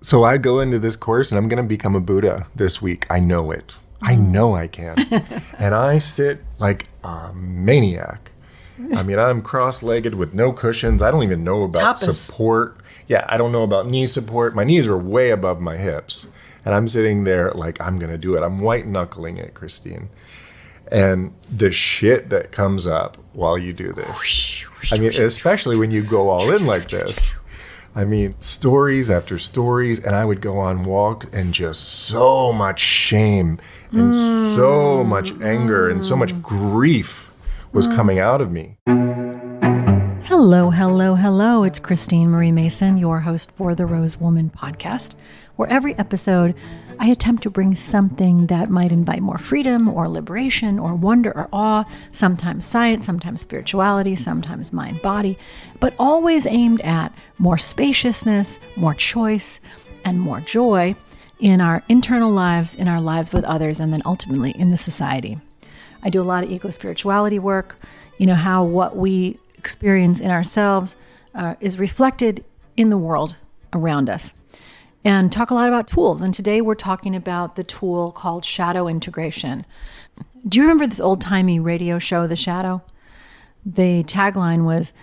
So I go into this course and I'm going to become a Buddha this week. I know it. I know I can. And I sit like a maniac. I mean, I'm cross-legged with no cushions. I don't even know about support. Yeah, I don't know about knee support. My knees are way above my hips. And I'm sitting there like, I'm going to do it. I'm white-knuckling it, Christine. And the shit that comes up while you do this. I mean, especially when you go all in like this. I mean, stories after stories, and I would go on walks and just so much shame and so much anger and so much grief was coming out of me. Hello, hello, hello. It's Christine Marie Mason, your host for the Rose Woman podcast, where every episode I attempt to bring something that might invite more freedom or liberation or wonder or awe, sometimes science, sometimes spirituality, sometimes mind, body, but always aimed at more spaciousness, more choice, and more joy in our internal lives, in our lives with others, and then ultimately in the society. I do a lot of eco-spirituality work, how what we experience in ourselves is reflected in the world around us. And talk a lot about tools. And today we're talking about the tool called shadow integration. Do you remember this old-timey radio show, The Shadow? The tagline was,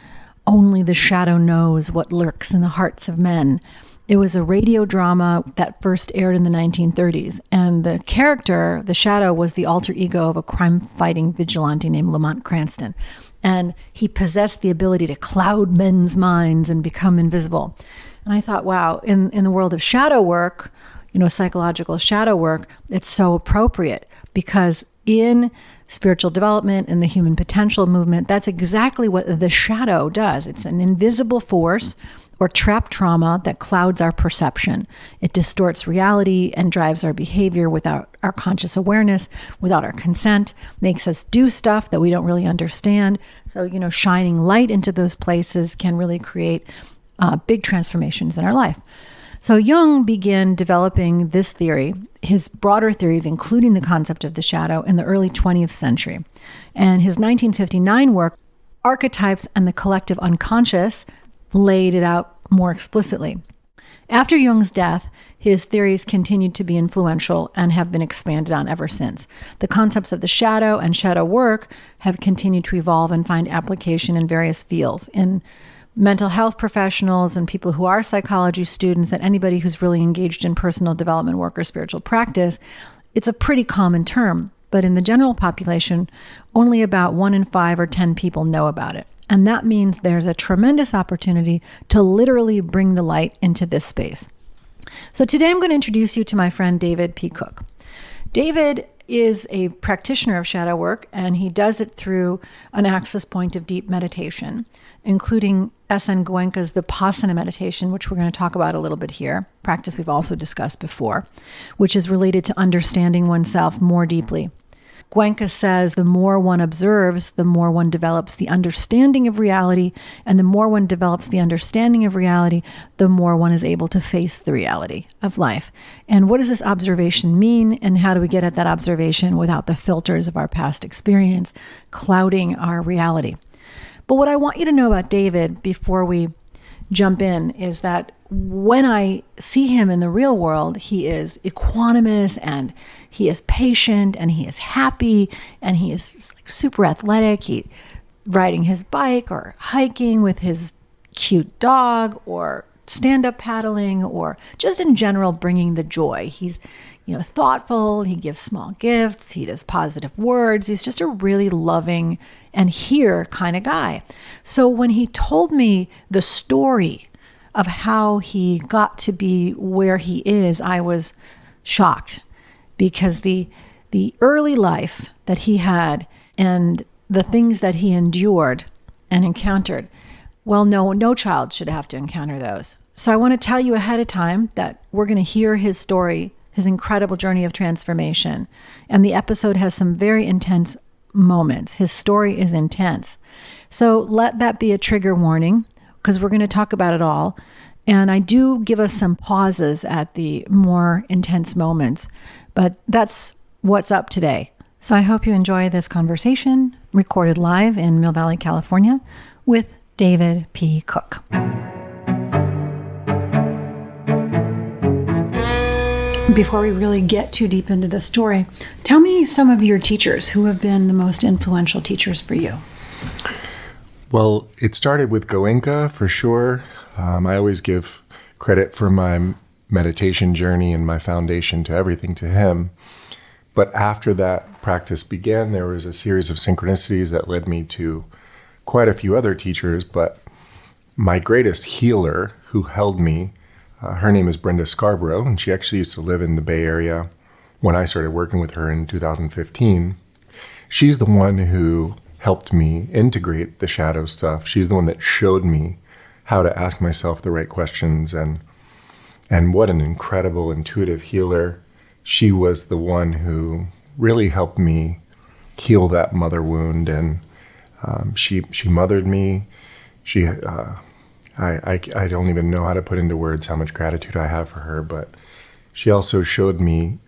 "Only the shadow knows what lurks in the hearts of men." It was a radio drama that first aired in the 1930s. And the character, the shadow, was the alter ego of a crime-fighting vigilante named Lamont Cranston. And he possessed the ability to cloud men's minds and become invisible. And I thought, wow, in the world of shadow work, psychological shadow work, it's so appropriate because in spiritual development and the human potential movement, that's exactly what the shadow does. It's an invisible force or trapped trauma that clouds our perception. It distorts reality and drives our behavior without our conscious awareness, without our consent, makes us do stuff that we don't really understand. So, shining light into those places can really create big transformations in our life. So Jung began developing this theory, his broader theories, including the concept of the shadow, in the early 20th century. And his 1959 work, Archetypes and the Collective Unconscious, laid it out more explicitly. After Jung's death, his theories continued to be influential and have been expanded on ever since. The concepts of the shadow and shadow work have continued to evolve and find application in various fields. In mental health professionals and people who are psychology students and anybody who's really engaged in personal development work or spiritual practice, it's a pretty common term. But in the general population, only about 1 in 5 or 10 people know about it. And that means there's a tremendous opportunity to literally bring the light into this space. So today I'm going to introduce you to my friend David P. Cook. David is a practitioner of shadow work, and he does it through an access point of deep meditation, including S.N. Goenka's Vipassana meditation, which we're going to talk about a little bit here, practice we've also discussed before, which is related to understanding oneself more deeply. Goenka says the more one observes, the more one develops the understanding of reality, and the more one develops the understanding of reality, the more one is able to face the reality of life. And what does this observation mean, and how do we get at that observation without the filters of our past experience clouding our reality? But what I want you to know about David before we jump in is that when I see him in the real world, he is equanimous and he is patient and he is happy and he is just like super athletic. He riding his bike or hiking with his cute dog or stand-up paddling or just in general bringing the joy. He's thoughtful, he gives small gifts, he does positive words. He's just a really loving and here kind of guy. So when he told me the story of how he got to be where he is, I was shocked because the early life that he had and the things that he endured and encountered, well, no child should have to encounter those. So I want to tell you ahead of time that we're going to hear his story, his incredible journey of transformation. And the episode has some very intense moments. His story is intense. So let that be a trigger warning because we're going to talk about it all. And I do give us some pauses at the more intense moments, but that's what's up today. So I hope you enjoy this conversation recorded live in Mill Valley, California with David P. Cook. Before we really get too deep into the story, tell me some of your teachers who have been the most influential teachers for you. Well, it started with Goenka for sure. I always give credit for my meditation journey and my foundation to everything to him. But after that practice began, there was a series of synchronicities that led me to quite a few other teachers. But my greatest healer who held me, her name is Brenda Scarborough, and she actually used to live in the Bay Area when I started working with her in 2015. She's the one who helped me integrate the shadow stuff. She's the one that showed me how to ask myself the right questions, and what an incredible intuitive healer. She was the one who really helped me heal that mother wound, and she mothered me. I don't even know how to put into words how much gratitude I have for her, but she also showed me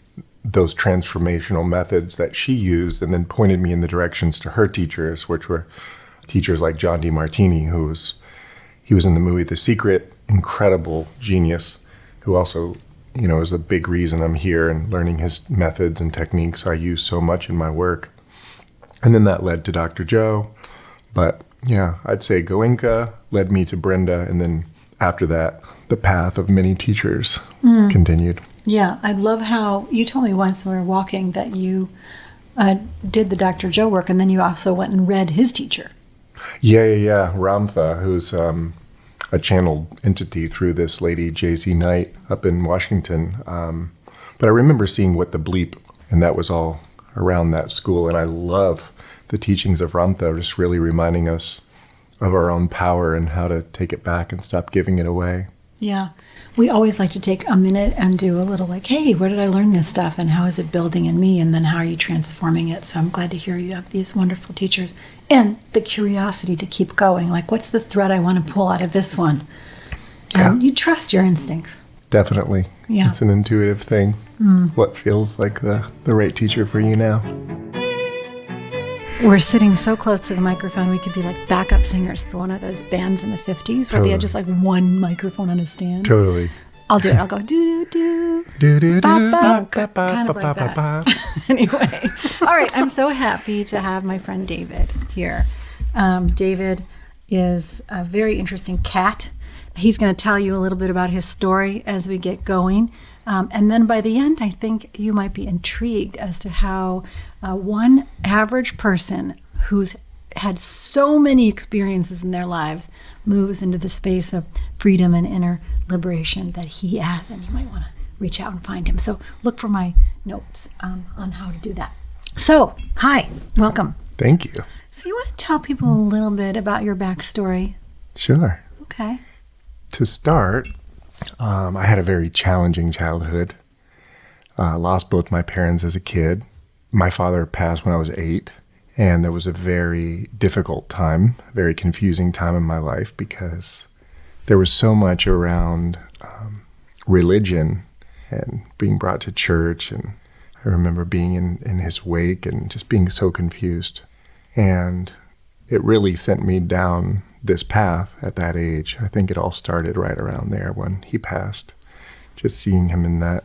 those transformational methods that she used and then pointed me in the directions to her teachers, which were teachers like John DeMartini, he was in the movie The Secret, incredible genius, who also, is a big reason I'm here and learning his methods and techniques I use so much in my work. And then that led to Dr. Joe. But yeah, I'd say Goenka led me to Brenda, and then after that, the path of many teachers continued. Yeah, I love how you told me once when we were walking that you did the Dr. Joe work, and then you also went and read his teacher. Yeah. Ramtha, who's a channeled entity through this lady, J.Z. Knight, up in Washington. But I remember seeing What the Bleep, and that was all around that school. And I love the teachings of Ramtha, just really reminding us of our own power and how to take it back and stop giving it away. Yeah. We always like to take a minute and do a little like, hey, where did I learn this stuff and how is it building in me, and then how are you transforming it? So I'm glad to hear you have these wonderful teachers and the curiosity to keep going. Like, what's the thread I want to pull out of this one? And you trust your instincts. Definitely. Yeah. It's an intuitive thing. What feels like the right teacher for you now? We're sitting so close to the microphone, we could be like backup singers for one of those bands in the 50s where they had just like one microphone on a stand. Totally. I'll do it. I'll go do-do-do. Do-do-do. Kind of like that. Anyway. All right. I'm so happy to have my friend David here. David is a very interesting cat. He's going to tell you a little bit about his story as we get going. And then by the end, I think you might be intrigued as to how one average person who's had so many experiences in their lives moves into the space of freedom and inner liberation that he has, and you might want to reach out and find him. So look for my notes on how to do that. So, hi, welcome. Thank you. So you want to tell people a little bit about your backstory? Sure. Okay. To start, I had a very challenging childhood. Lost both my parents as a kid. My father passed when I was 8, and there was a very difficult time, a very confusing time in my life because there was so much around religion and being brought to church, and I remember being in his wake and just being so confused. And it really sent me down this path at that age. I think it all started right around there when he passed. Just seeing him in that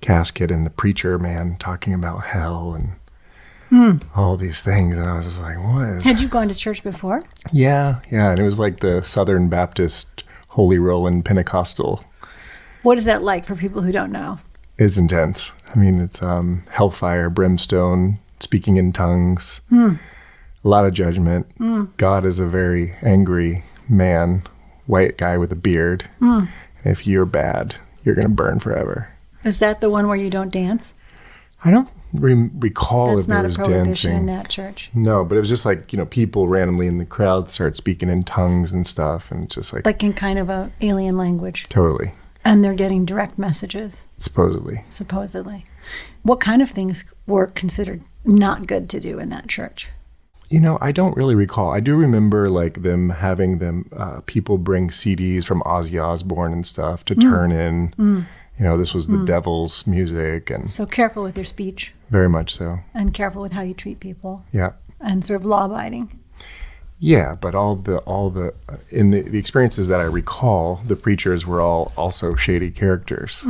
casket and the preacher man talking about hell and all these things. And I was just like, what is... Had you gone to church before? Yeah. And it was like the Southern Baptist Holy Rollin' Pentecostal. What is that like for people who don't know? It's intense. I mean, it's hellfire, brimstone, speaking in tongues, a lot of judgment. God is a very angry man, white guy with a beard. If you're bad, you're going to burn forever. Is that the one where you don't dance? I don't recall That's if there was not a prohibition dancing in that church. No, but it was just like, people randomly in the crowd start speaking in tongues and stuff, and it's just like in kind of a alien language. Totally. And they're getting direct messages. Supposedly. What kind of things were considered not good to do in that church? I don't really recall. I do remember them having people bring CDs from Ozzy Osbourne and stuff to turn in. This was the devil's music. And so careful with your speech. Very much so. And careful with how you treat people. Yeah. And sort of law-abiding. Yeah, but in the experiences that I recall, the preachers were all also shady characters.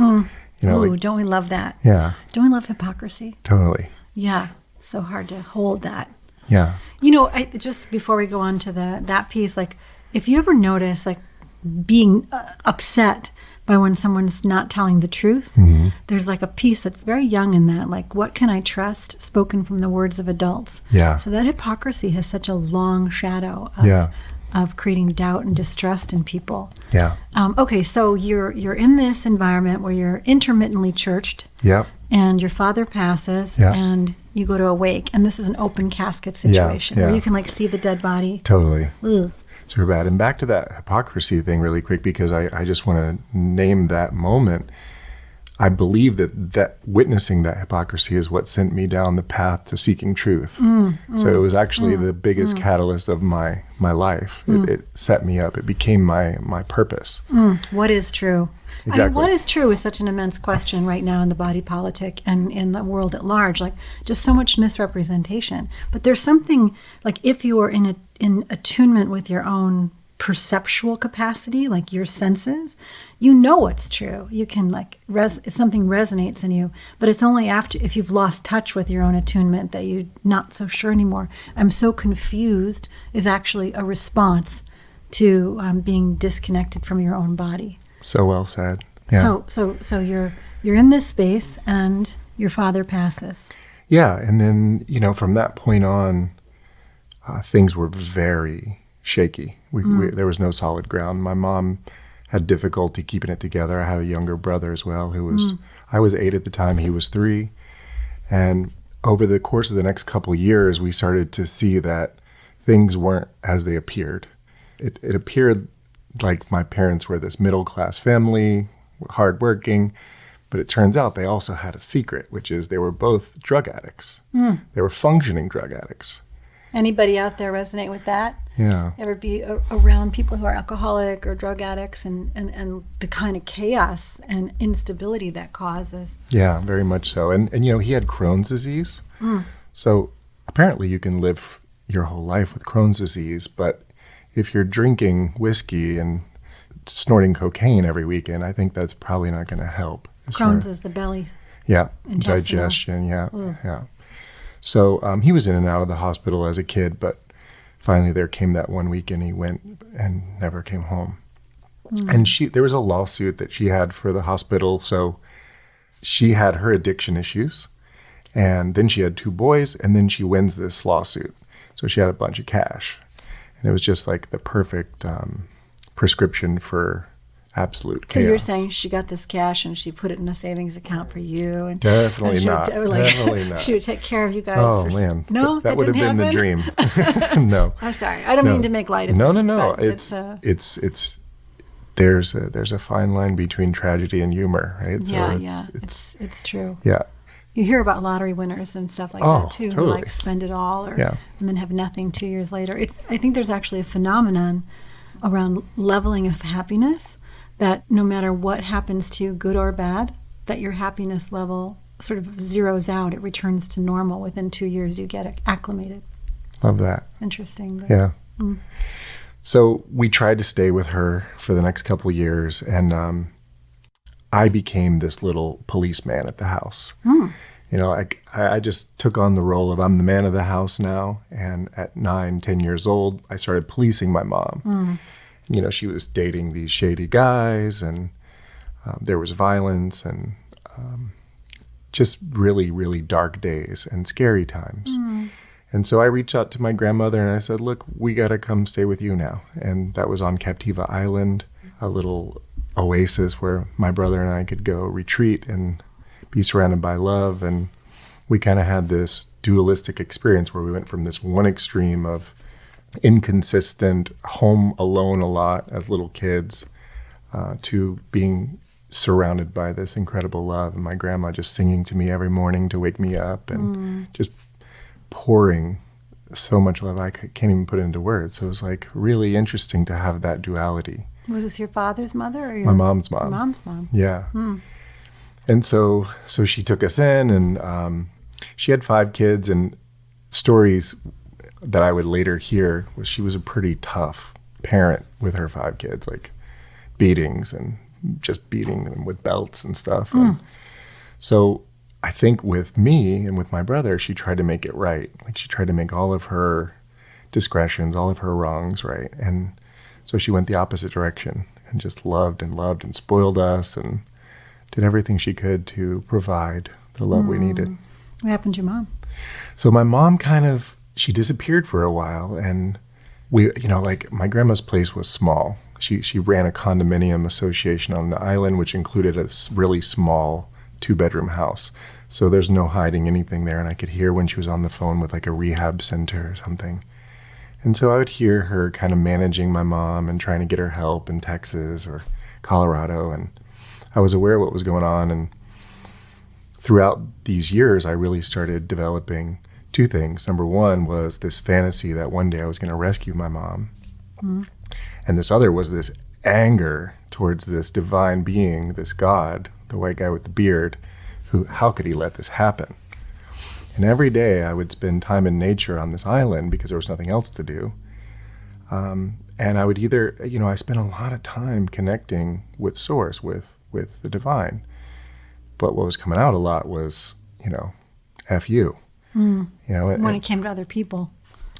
Ooh, don't we love that? Yeah. Don't we love hypocrisy? Totally. Yeah. So hard to hold that. Yeah. Just before we go on to that piece, like, if you ever notice, like, being upset by when someone's not telling the truth, there's like a piece that's very young in that, like, what can I trust spoken from the words of adults? Yeah. So that hypocrisy has such a long shadow of creating doubt and distrust in people. Yeah. Okay, so you're in this environment where you're intermittently churched. Yeah. And your father passes, and you go to a wake, and this is an open casket situation where you can, like, see the dead body. Totally. Ugh. Super bad. And back to that hypocrisy thing really quick, because I just want to name that moment. I believe that witnessing that hypocrisy is what sent me down the path to seeking truth. So it was actually the biggest catalyst of my life. It set me up. It became my purpose. What is true? Exactly. I mean, what is true is such an immense question right now in the body politic and in the world at large. Like, just so much misrepresentation. But there's something, like, if you are in attunement with your own perceptual capacity, like your senses, you know what's true. You can, like, something resonates in you, but it's only after, if you've lost touch with your own attunement, that you're not so sure anymore. I'm so confused is actually a response to being disconnected from your own body. So well said. Yeah. So you're in this space, and your father passes. Yeah, and then from that point on, things were very shaky. There was no solid ground. My mom had difficulty keeping it together. I had a younger brother as well I was 8 at the time, he was 3. And over the course of the next couple of years, we started to see that things weren't as they appeared. It appeared like my parents were this middle-class family, hardworking, but it turns out they also had a secret, which is they were both drug addicts. They were functioning drug addicts. Anybody out there resonate with that? Yeah. Ever be around people who are alcoholic or drug addicts and the kind of chaos and instability that causes? Yeah, very much so. And he had Crohn's disease. So apparently you can live your whole life with Crohn's disease, but if you're drinking whiskey and snorting cocaine every weekend, I think that's probably not going to help. Crohn's is the belly. Yeah, intestinal. digestion, yeah. So he was in and out of the hospital as a kid, but finally there came that one weekend he went and never came home. And there was a lawsuit that she had for the hospital, so she had her addiction issues, and then she had 2 boys, and then she wins this lawsuit. So she had a bunch of cash. And it was just like the perfect prescription for absolute chaos. So you're saying she got this cash and she put it in a savings account for you? And Definitely not. Definitely not. She would take care of you guys. Oh, man. No, that would have been the dream. No. I'm sorry. I don't mean to make light of it. No. There's a fine line between tragedy and humor, right? It's true. Yeah. You hear about lottery winners and stuff like that too, totally. who like spend it all and then have nothing 2 years later. I think there's actually a phenomenon around leveling of happiness, that no matter what happens to you, good or bad, that your happiness level sort of zeroes out. It returns to normal. Within 2 years, you get acclimated. Love that. Interesting. But, yeah. So we tried to stay with her for the next couple of years, and I became this little policeman at the house. I just took on the role of I'm the man of the house now. And at 9-10 years old, I started policing my mom. She was dating these shady guys, and there was violence and just really, really dark days and scary times. And so I reached out to my grandmother and I said, look, we got to come stay with you now. And that was on Captiva Island, a little oasis where my brother and I could go retreat and be surrounded by love. And we kind of had this dualistic experience where we went from this one extreme of inconsistent, home alone a lot as little kids, to being surrounded by this incredible love. And my grandma just singing to me every morning to wake me up, and just pouring so much love. I can't even put it into words. So it was like really interesting to have that duality. Was this your father's mother or my mom's mom? Your mom's mom. Yeah. And so she took us in, and she had 5 kids, and stories that I would later hear was she was a pretty tough parent with her 5 kids, like beatings and just beating them with belts and stuff. And so I think with me and with my brother, she tried to make it right. Like she tried to make all of her discretions, all of her wrongs right. And so she went the opposite direction and just loved and spoiled us and did everything she could to provide the love we needed. What happened to your mom? So my mom she disappeared for a while, and we, like my grandma's place was small. She ran a condominium association on the island, which included a really small 2-bedroom house. So there's no hiding anything there. And I could hear when she was on the phone with like a rehab center or something. And so I would hear her kind of managing my mom and trying to get her help in Texas or Colorado. And I was aware of what was going on. And throughout these years, I really started developing 2 things. Number one was this fantasy that one day I was going to rescue my mom. And this other was this anger towards this divine being, this God, the white guy with the beard, how could he let this happen? And every day I would spend time in nature on this island because there was nothing else to do. And I would either, I spent a lot of time connecting with Source, with the divine. But what was coming out a lot was, F you. When it came to other people.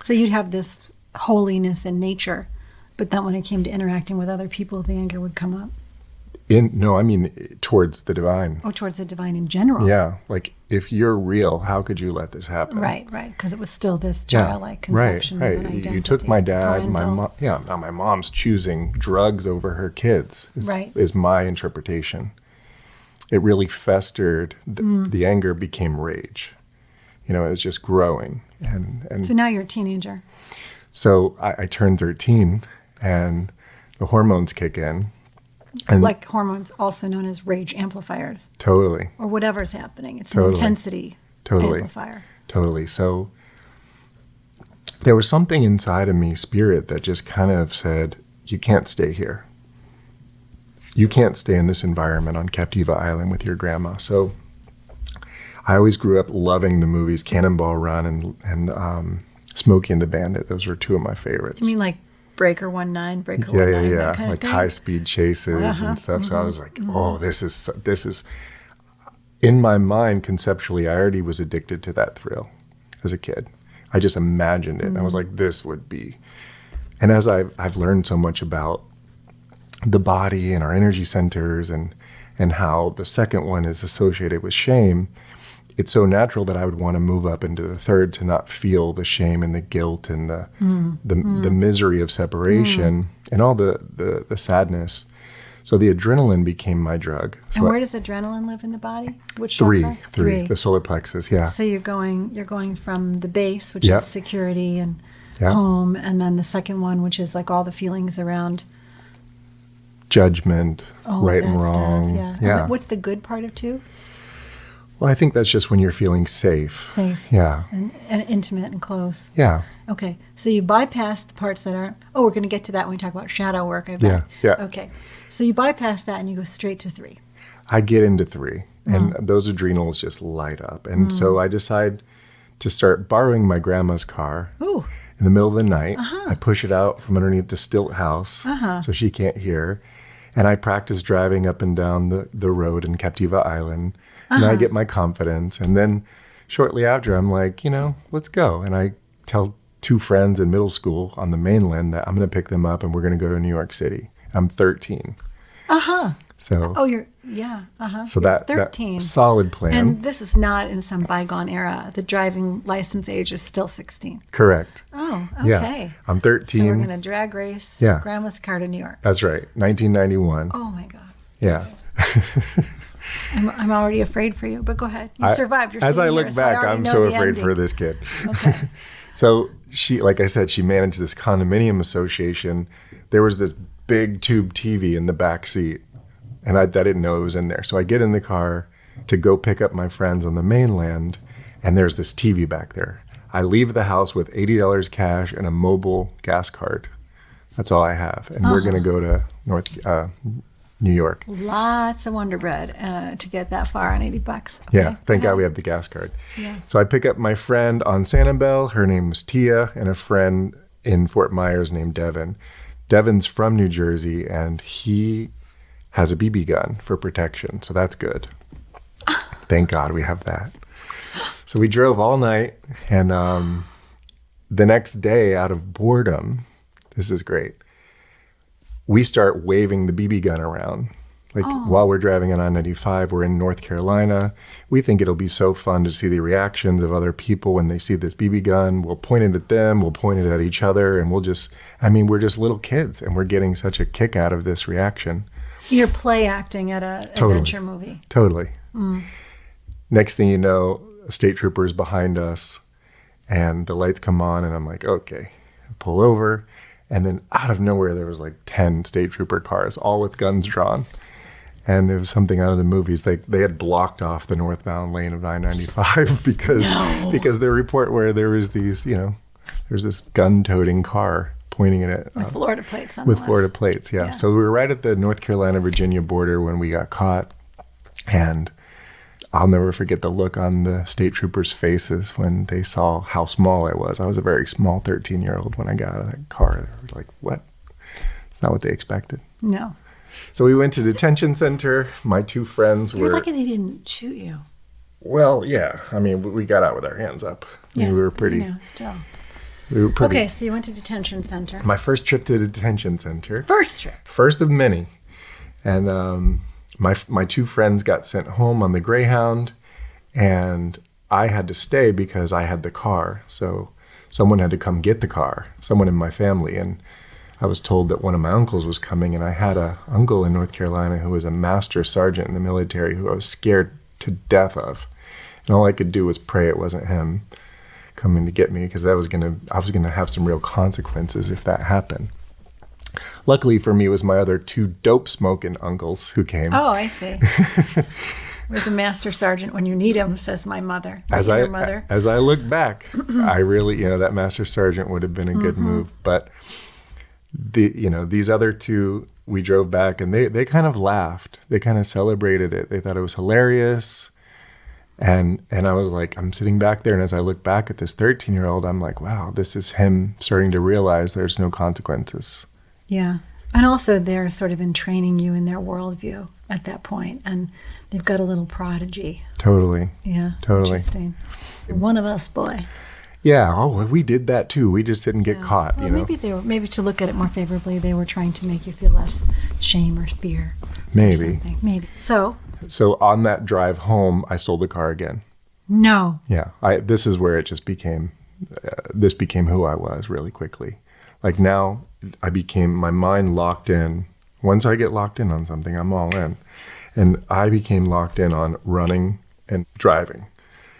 So you'd have this holiness in nature, but then when it came to interacting with other people, the anger would come up. Towards the divine. Oh, towards the divine in general. Yeah, like if you're real, how could you let this happen? Right, because it was still this childlike conception right. of an identity. You took my dad, parental. my mom. Yeah, now my mom's choosing drugs over her kids. Is my interpretation. It really festered. The anger became rage. It was just growing. And so now you're a teenager. So I turned 13, and the hormones kick in. And like hormones, also known as rage amplifiers. Totally. Or whatever's happening. It's an intensity amplifier. Totally. So there was something inside of me, spirit, that just kind of said, you can't stay here. You can't stay in this environment on Captiva Island with your grandma. So I always grew up loving the movies Cannonball Run and Smokey and the Bandit. Those were 2 of my favorites. You mean like Breaker 19, Breaker 19, that kind of like thing? high-speed chases and stuff. So I was like, oh, this is, in my mind, conceptually, I already was addicted to that thrill as a kid. I just imagined it. And I was like, this would be. And as I've learned so much about the body and our energy centers and how the second one is associated with shame, it's so natural that I would want to move up into the third to not feel the shame and the guilt and the misery of separation and all the sadness. So the adrenaline became my drug. So and where does adrenaline live in the body? Which 3, chakra? 3, the solar plexus, yeah. So you're going from the base, which is security and home, and then the second one, which is like all the feelings around judgment, right and wrong. Stuff, yeah. And what's the good part of 2? Well, I think that's just when you're feeling safe. Safe. Yeah. And intimate and close. Yeah. Okay. So you bypass the parts that aren't... Oh, we're going to get to that when we talk about shadow work, I bet. Yeah. Okay. So you bypass that and you go straight to 3. I get into 3, and those adrenals just light up. And so I decide to start borrowing my grandma's car. Ooh. In the middle of the night. I push it out from underneath the stilt house so she can't hear. And I practice driving up and down the road in Captiva Island. And I get my confidence. And then shortly after, I'm like, let's go. And I tell 2 friends in middle school on the mainland that I'm going to pick them up and we're going to go to New York City. I'm 13. So. Oh, you're. So you're that 13. That solid plan. And this is not in some bygone era. The driving license age is still 16. Correct. Oh, okay. Yeah. I'm 13. So we're going to drag race grandma's car to New York. That's right. 1991. Oh, my God. Yeah. I'm already afraid for you, but go ahead. You survived. You're as I here, look back, I'm so afraid for this kid. Okay. So she, like I said, she managed this condominium association. There was this big tube TV in the back seat, and I didn't know it was in there. So I get in the car to go pick up my friends on the mainland, and there's this TV back there. I leave the house with $80 cash and a mobile gas card. That's all I have, and we're going to go to New York. Lots of Wonder Bread to get that far on $80. Okay. Yeah, thank God we have the gas card. Yeah. So I pick up my friend on Sanibel. Her name was Tia, and a friend in Fort Myers named Devin. Devin's from New Jersey, and he has a BB gun for protection. So that's good. Thank God we have that. So we drove all night, and the next day, out of boredom, this is great, we start waving the BB gun around. Like while we're driving on I-95, we're in North Carolina. We think it'll be so fun to see the reactions of other people when they see this BB gun. We'll point it at them, we'll point it at each other, and we're just little kids, and we're getting such a kick out of this reaction. You're play acting at an adventure movie. Totally. Next thing you know, a state trooper is behind us, and the lights come on, and I'm like, okay, I pull over. And then out of nowhere, there was like 10 state trooper cars, all with guns drawn. And it was something out of the movies. They had blocked off the northbound lane of I-95 because the report where there was there's this gun-toting car pointing at it. With Florida plates, with Florida plates, yeah. So we were right at the North Carolina-Virginia border when we got caught. And I'll never forget the look on the state troopers' faces when they saw how small I was. I was a very small 13-year-old when I got out of that car. They were like, what? It's not what they expected. No. So we went to detention center. My two friends were... You're lucky they didn't shoot you. Well, yeah. I mean, we got out with our hands up. Yeah, We were pretty... still. We were pretty... Okay, so you went to detention center. My first trip to the detention center. First trip. First of many. And my two friends got sent home on the Greyhound, and I had to stay because I had the car. So someone had to come get the car, someone in my family. And I was told that one of my uncles was coming, and I had an uncle in North Carolina who was a master sergeant in the military who I was scared to death of. And all I could do was pray it wasn't him coming to get me, because I was gonna have some real consequences if that happened. Luckily for me, it was my other two dope-smoking uncles who came. Oh, I see. Where's a master sergeant when you need him, says my mother. As I look back, I really, that master sergeant would have been a good move. But these other two, we drove back, and they kind of laughed. They kind of celebrated it. They thought it was hilarious. And I was like, I'm sitting back there, and as I look back at this 13-year-old, I'm like, wow, this is him starting to realize there's no consequences. Yeah. And also they're sort of entraining you in their worldview at that point, and they've got a little prodigy. Totally. Yeah. Totally. Interesting. One of us, boy. Yeah. Oh, we did that too. We just didn't get caught. Well, maybe to look at it more favorably, they were trying to make you feel less shame or fear. Maybe. Maybe. So on that drive home, I stole the car again. No. Yeah. This is where it just became who I was really quickly. Like now, my mind locked in. Once I get locked in on something, I'm all in. And I became locked in on running and driving.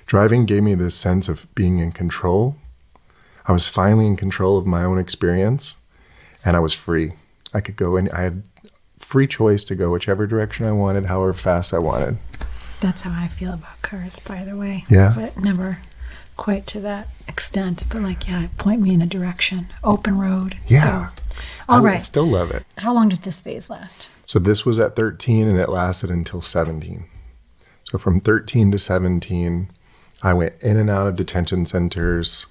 Driving gave me this sense of being in control. I was finally in control of my own experience, and I was free. I could go in. I had free choice to go whichever direction I wanted, however fast I wanted. That's how I feel about cars, by the way. Yeah. But never quite to that extent. But point me in a direction. Open road. Yeah. Go. All right. I still love it. How long did this phase last? So this was at 13, and it lasted until 17. So from 13 to 17, I went in and out of detention centers,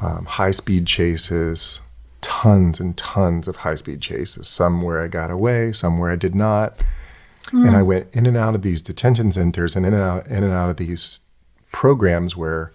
high-speed chases, tons and tons of high-speed chases, some where I got away, some where I did not. And I went in and out of these detention centers and in and out of these programs where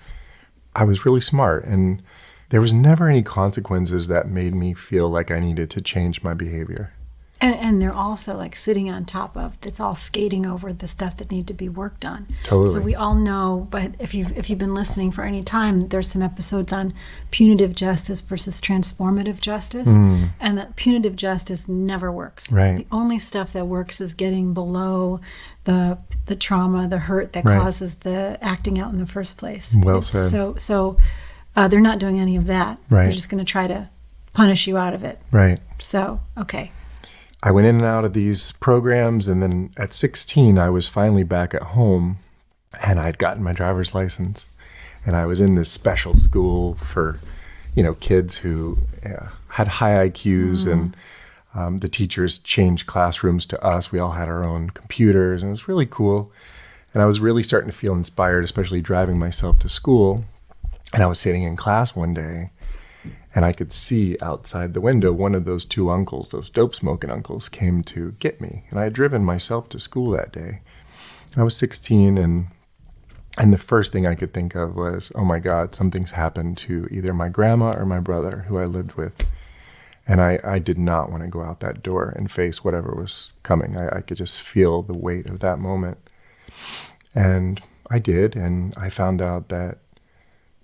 I was really smart. And there was never any consequences that made me feel like I needed to change my behavior. And they're also like sitting on top of, it's all skating over the stuff that need to be worked on. Totally. So we all know, but if you've been listening for any time, there's some episodes on punitive justice versus transformative justice. And that punitive justice never works. Right. The only stuff that works is getting below the trauma, the hurt that Right. causes the acting out in the first place. Well said. So they're not doing any of that. Right. They're just going to try to punish you out of it. Right. So, okay. I went in and out of these programs, and then at 16, I was finally back at home, and I'd gotten my driver's license, and I was in this special school for, kids who had high IQs, and the teachers changed classrooms to us. We all had our own computers, and it was really cool, and I was really starting to feel inspired, especially driving myself to school, and I was sitting in class one day, And I could see outside the window one of those two uncles, those dope smoking uncles, came to get me. And I had driven myself to school that day. And I was 16, and the first thing I could think of was, oh my God, something's happened to either my grandma or my brother who I lived with. And I did not want to go out that door and face whatever was coming. I could just feel the weight of that moment. And I did, and I found out that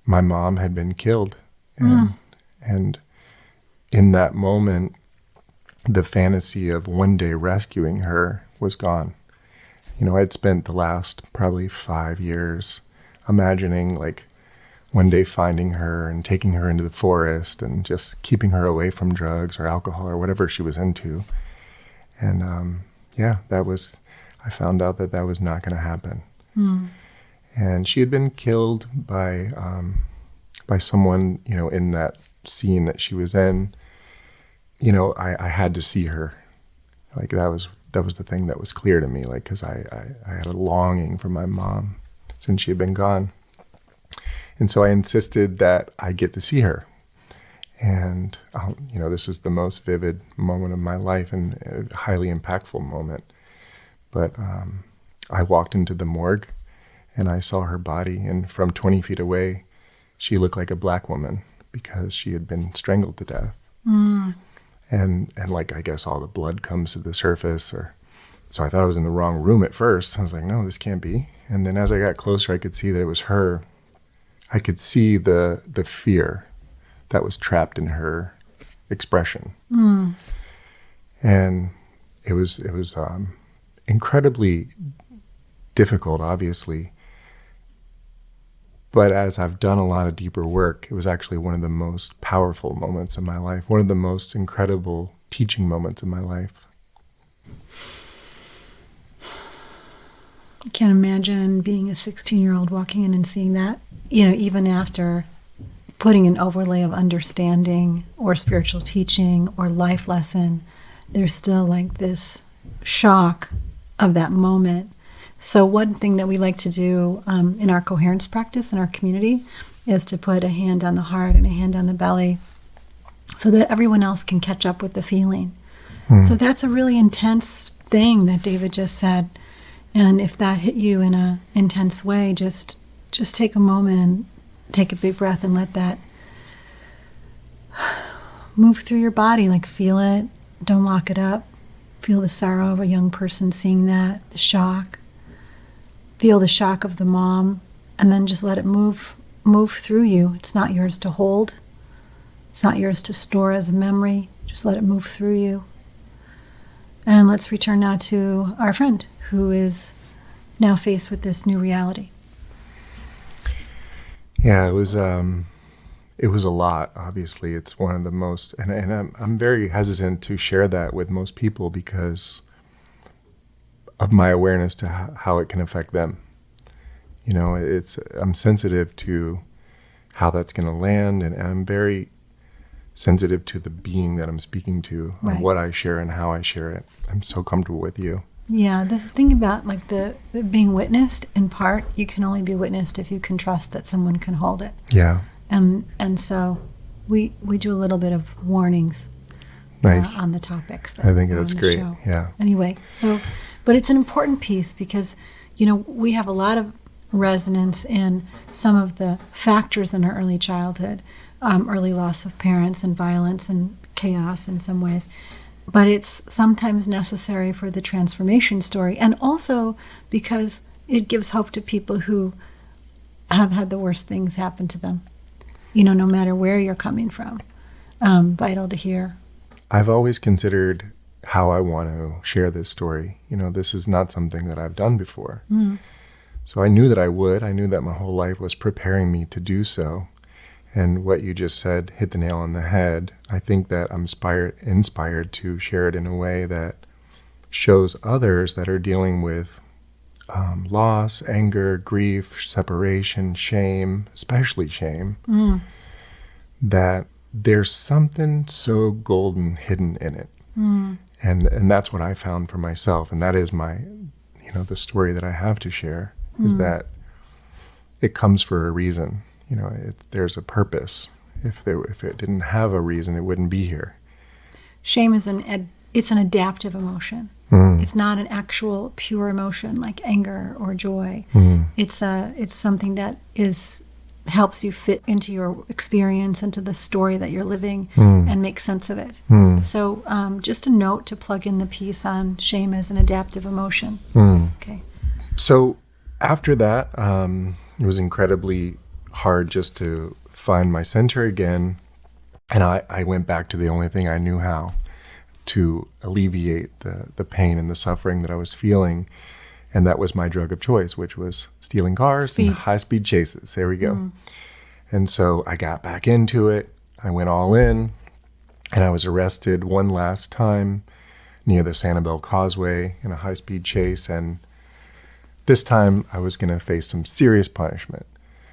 my mom had been killed. And in that moment, the fantasy of one day rescuing her was gone. I'd spent the last probably 5 years imagining like one day finding her and taking her into the forest and just keeping her away from drugs or alcohol or whatever she was into. And I found out that was not going to happen. And she had been killed by someone, in that scene that she was in. I had to see her. Like that was the thing that was clear to me, like, because I had a longing for my mom since she had been gone. And so I insisted that I get to see her. And, this is the most vivid moment of my life and a highly impactful moment. But I walked into the morgue and I saw her body. And from 20 feet away, she looked like a black woman because she had been strangled to death. And like, I guess all the blood comes to the surface. So I thought I was in the wrong room at first. I was like, no, this can't be. And then as I got closer, I could see that it was her. I could see the fear that was trapped in her expression. And it was incredibly difficult, obviously. But as I've done a lot of deeper work, it was actually one of the most powerful moments of my life, one of the most incredible teaching moments of my life. I can't imagine being a 16-year-old walking in and seeing that, even after putting an overlay of understanding or spiritual teaching or life lesson, there's still like this shock of that moment. So one thing that we like to do in our coherence practice in our community is to put a hand on the heart and a hand on the belly so that everyone else can catch up with the feeling. So that's a really intense thing that David just said. And if that hit you in an intense way, just take a moment and take a big breath and let that move through your body. Like, feel it. Don't lock it up. Feel the sorrow of a young person seeing that, the shock. Feel the shock of the mom, and then just let it move through you. It's not yours to hold. It's not yours to store as a memory. Just let it move through you. And let's return now to our friend who is now faced with this new reality. Yeah, it was a lot. Obviously, it's one of the most, and I'm very hesitant to share that with most people because of my awareness to how it can affect them. I'm sensitive to how that's going to land, and I'm very sensitive to the being that I'm speaking to, right. And what I share and how I share it. I'm so comfortable with you. Yeah, this thing about like the being witnessed, in part, you can only be witnessed if you can trust that someone can hold it. Yeah. And so we do a little bit of warnings. Nice. On the topics. I think that's great. Show. Yeah. Anyway, but it's an important piece because, we have a lot of resonance in some of the factors in our early childhood, early loss of parents and violence and chaos in some ways. But it's sometimes necessary for the transformation story, and also because it gives hope to people who have had the worst things happen to them, no matter where you're coming from. Vital to hear. I've always considered how I want to share this story. This is not something that I've done before. So I knew that I would. I knew that my whole life was preparing me to do so. And what you just said hit the nail on the head. I think that I'm inspired to share it in a way that shows others that are dealing with loss, anger, grief, separation, shame, especially shame, that there's something so golden hidden in it. And that's what I found for myself. And that is my, the story that I have to share is that it comes for a reason. There's a purpose. If it didn't have a reason, it wouldn't be here. Shame is it's an adaptive emotion. It's not an actual pure emotion like anger or joy. It's something that helps you fit into your experience, into the story that you're living, and make sense of it. So just a note to plug in the piece on shame as an adaptive emotion. Okay. So after that, it was incredibly hard just to find my center again. And I went back to the only thing I knew how to alleviate the pain and the suffering that I was feeling. And that was my drug of choice, which was stealing cars and high-speed chases. There we go. And so I got back into it. I went all in, and I was arrested one last time near the Sanibel Causeway in a high-speed chase. And this time I was going to face some serious punishment.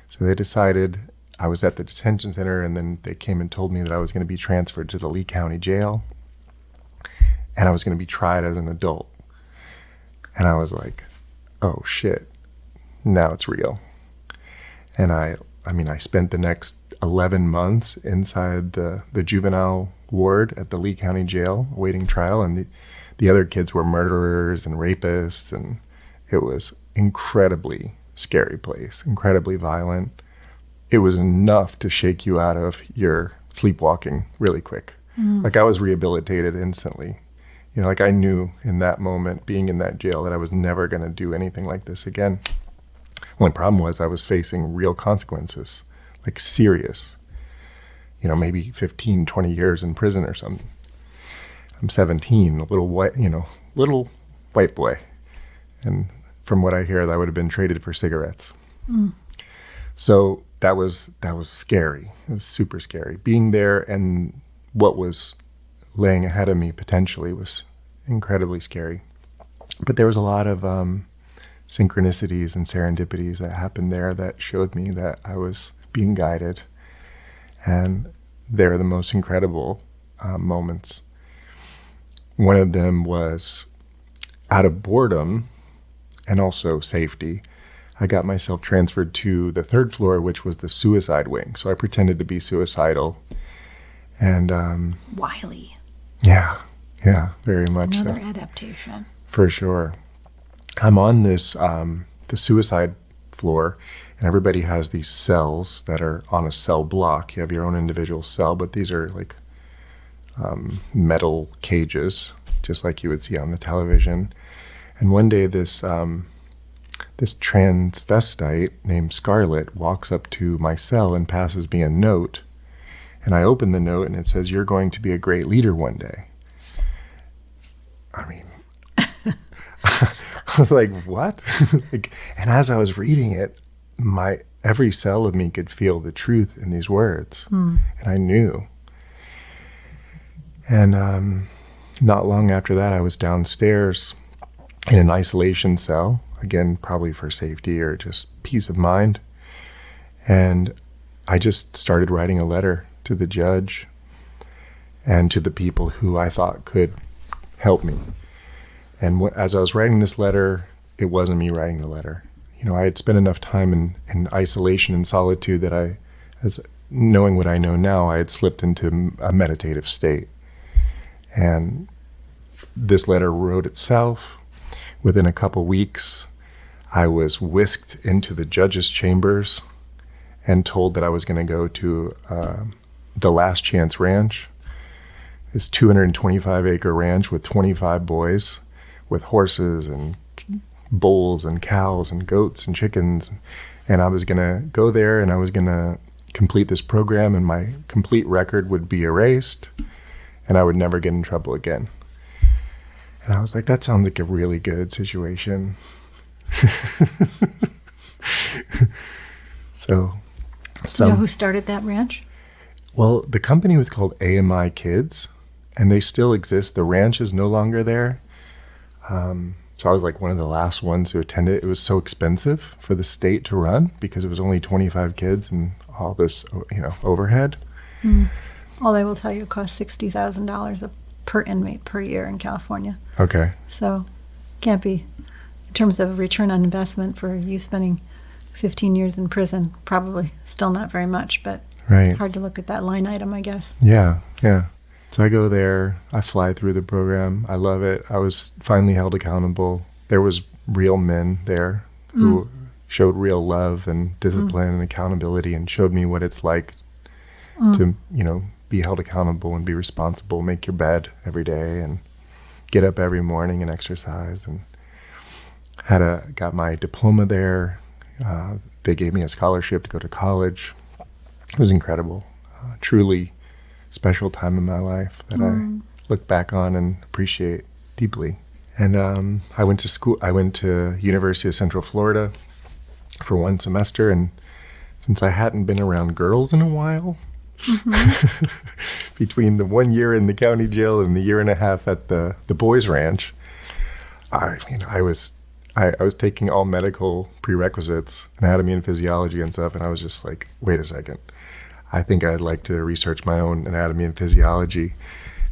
So they decided, I was at the detention center, and then they came and told me that I was going to be transferred to the Lee County Jail, and I was going to be tried as an adult. And I was like, oh shit, now it's real. And I spent the next 11 months inside the juvenile ward at the Lee County Jail awaiting trial, and the other kids were murderers and rapists, and it was incredibly scary place, incredibly violent. It was enough to shake you out of your sleepwalking really quick. Like I was rehabilitated instantly. You know, like I knew in that moment, being in that jail, that I was never going to do anything like this again. Only problem was I was facing real consequences, like serious, maybe 15, 20 years in prison or something. I'm 17, a little white boy. And from what I hear, I would have been traded for cigarettes. So that was scary. It was super scary. Being there and what was laying ahead of me potentially was incredibly scary. But there was a lot of synchronicities and serendipities that happened there that showed me that I was being guided. And they're the most incredible moments. One of them was out of boredom and also safety. I got myself transferred to the third floor, which was the suicide wing. So I pretended to be suicidal. And wily. Yeah, very much Another so. adaptation. For sure. I'm on this, the suicide floor, and everybody has these cells that are on a cell block. You have your own individual cell, but these are like metal cages, just like you would see on the television. And one day this transvestite named Scarlett walks up to my cell and passes me a note. And I open the note and it says, "You're going to be a great leader one day." I mean, I was like, what? And as I was reading it, every cell of me could feel the truth in these words. And I knew. And not long after that, I was downstairs in an isolation cell, again, probably for safety or just peace of mind. And I just started writing a letter to the judge and to the people who I thought could help me. And as I was writing this letter, it wasn't me writing the letter. I had spent enough time in isolation and solitude that as knowing what I know now, I had slipped into a meditative state. And this letter wrote itself. Within a couple weeks, I was whisked into the judge's chambers and told that I was going to go to the Last Chance Ranch, this 225-acre ranch with 25 boys, with horses and bulls and cows and goats and chickens. And I was going to go there and I was going to complete this program, and my complete record would be erased and I would never get in trouble again. And I was like, that sounds like a really good situation. So, You know who started that ranch? Well, the company was called AMI Kids, and they still exist. The ranch is no longer there. So I was like one of the last ones to attend it. It was so expensive for the state to run because it was only 25 kids and all this, overhead. Well, I will tell you, it costs $60,000 per inmate per year in California. Okay. So can't be, in terms of return on investment for you spending 15 years in prison, probably still not very much, but Right. Hard to look at that line item, I guess. Yeah. So I go there. I fly through the program. I love it. I was finally held accountable. There was real men there who showed real love and discipline and accountability and showed me what it's like to, be held accountable and be responsible, make your bed every day and get up every morning and exercise. And got my diploma there. They gave me a scholarship to go to college. It was incredible. Truly special time in my life that I look back on and appreciate deeply. And I went to school. I went to University of Central Florida for 1 semester. And since I hadn't been around girls in a while, between the 1 year in the county jail and the year and a half at the boys' ranch, I was taking all medical prerequisites, anatomy and physiology and stuff, and I was just like, wait a second. I think I'd like to research my own anatomy and physiology.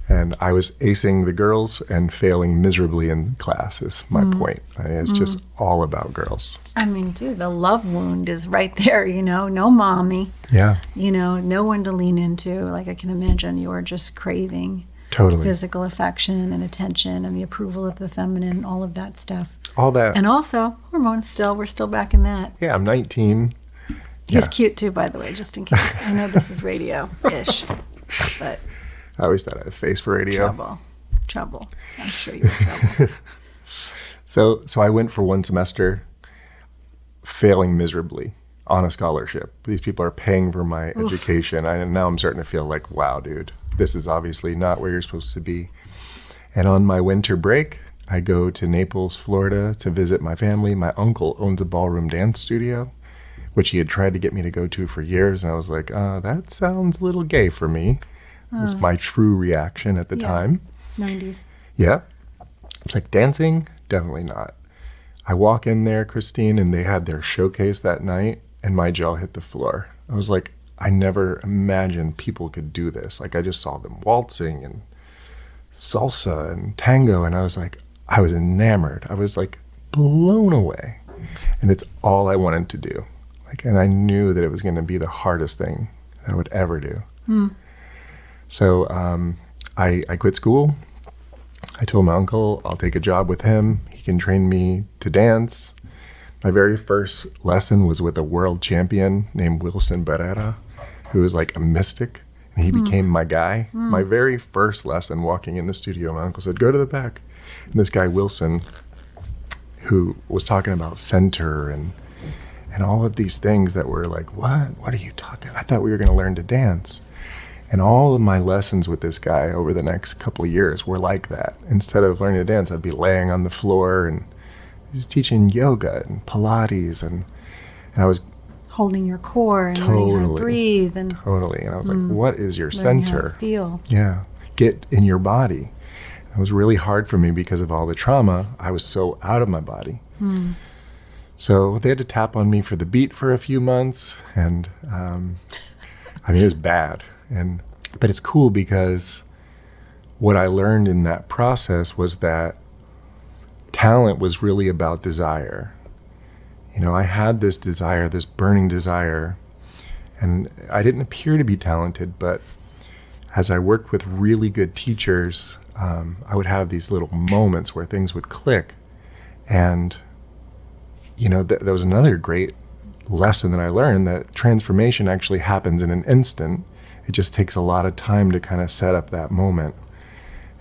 And I was acing the girls and failing miserably in class is my point. It's just all about girls. I mean, dude, the love wound is right there, no mommy. Yeah. No one to lean into. Like, I can imagine you are just craving Totally physical affection and attention and the approval of the feminine, all of that stuff. All that. And also, hormones still, we're still back in that. Yeah, I'm 19. He's cute too, by the way, just in case. I know this is radio-ish, but... I always thought I had a face for radio. Trouble. I'm sure you're in trouble. So I went for 1 semester, failing miserably on a scholarship. These people are paying for my education. And now I'm starting to feel like, wow, dude, this is obviously not where you're supposed to be. And on my winter break, I go to Naples, Florida to visit my family. My uncle owns a ballroom dance studio, which he had tried to get me to go to for years. And I was like, that sounds a little gay for me. Was my true reaction at the time. 90s. Yeah. It's like dancing? Definitely not. I walk in there, Christine, and they had their showcase that night, and my jaw hit the floor. I was like, I never imagined people could do this. Like, I just saw them waltzing and salsa and tango, and I was enamored. I was like blown away. And it's all I wanted to do. And I knew that it was going to be the hardest thing I would ever do. So I quit school. I told my uncle I'll take a job with him. He can train me to dance. My very first lesson was with a world champion named Wilson Barrera, who was like a mystic, and he became my guy. My very first lesson walking in the studio, my uncle said, go to the back. And this guy, Wilson, who was talking about center and all of these things that were like, what are you talking? I thought we were going to learn to dance. And all of my lessons with this guy over the next couple of years were like that. Instead of learning to dance, I'd be laying on the floor, and he was teaching yoga and Pilates, and I was holding your core and learning how to breathe. And I was like, what is your center? How to feel. Yeah. Get in your body. It was really hard for me because of all the trauma. I was so out of my body. So they had to tap on me for the beat for a few months, and it was bad. But it's cool because what I learned in that process was that talent was really about desire. I had this desire, this burning desire, and I didn't appear to be talented, but as I worked with really good teachers, I would have these little moments where things would click. And, there was another great lesson that I learned, that transformation actually happens in an instant. It just takes a lot of time to kind of set up that moment.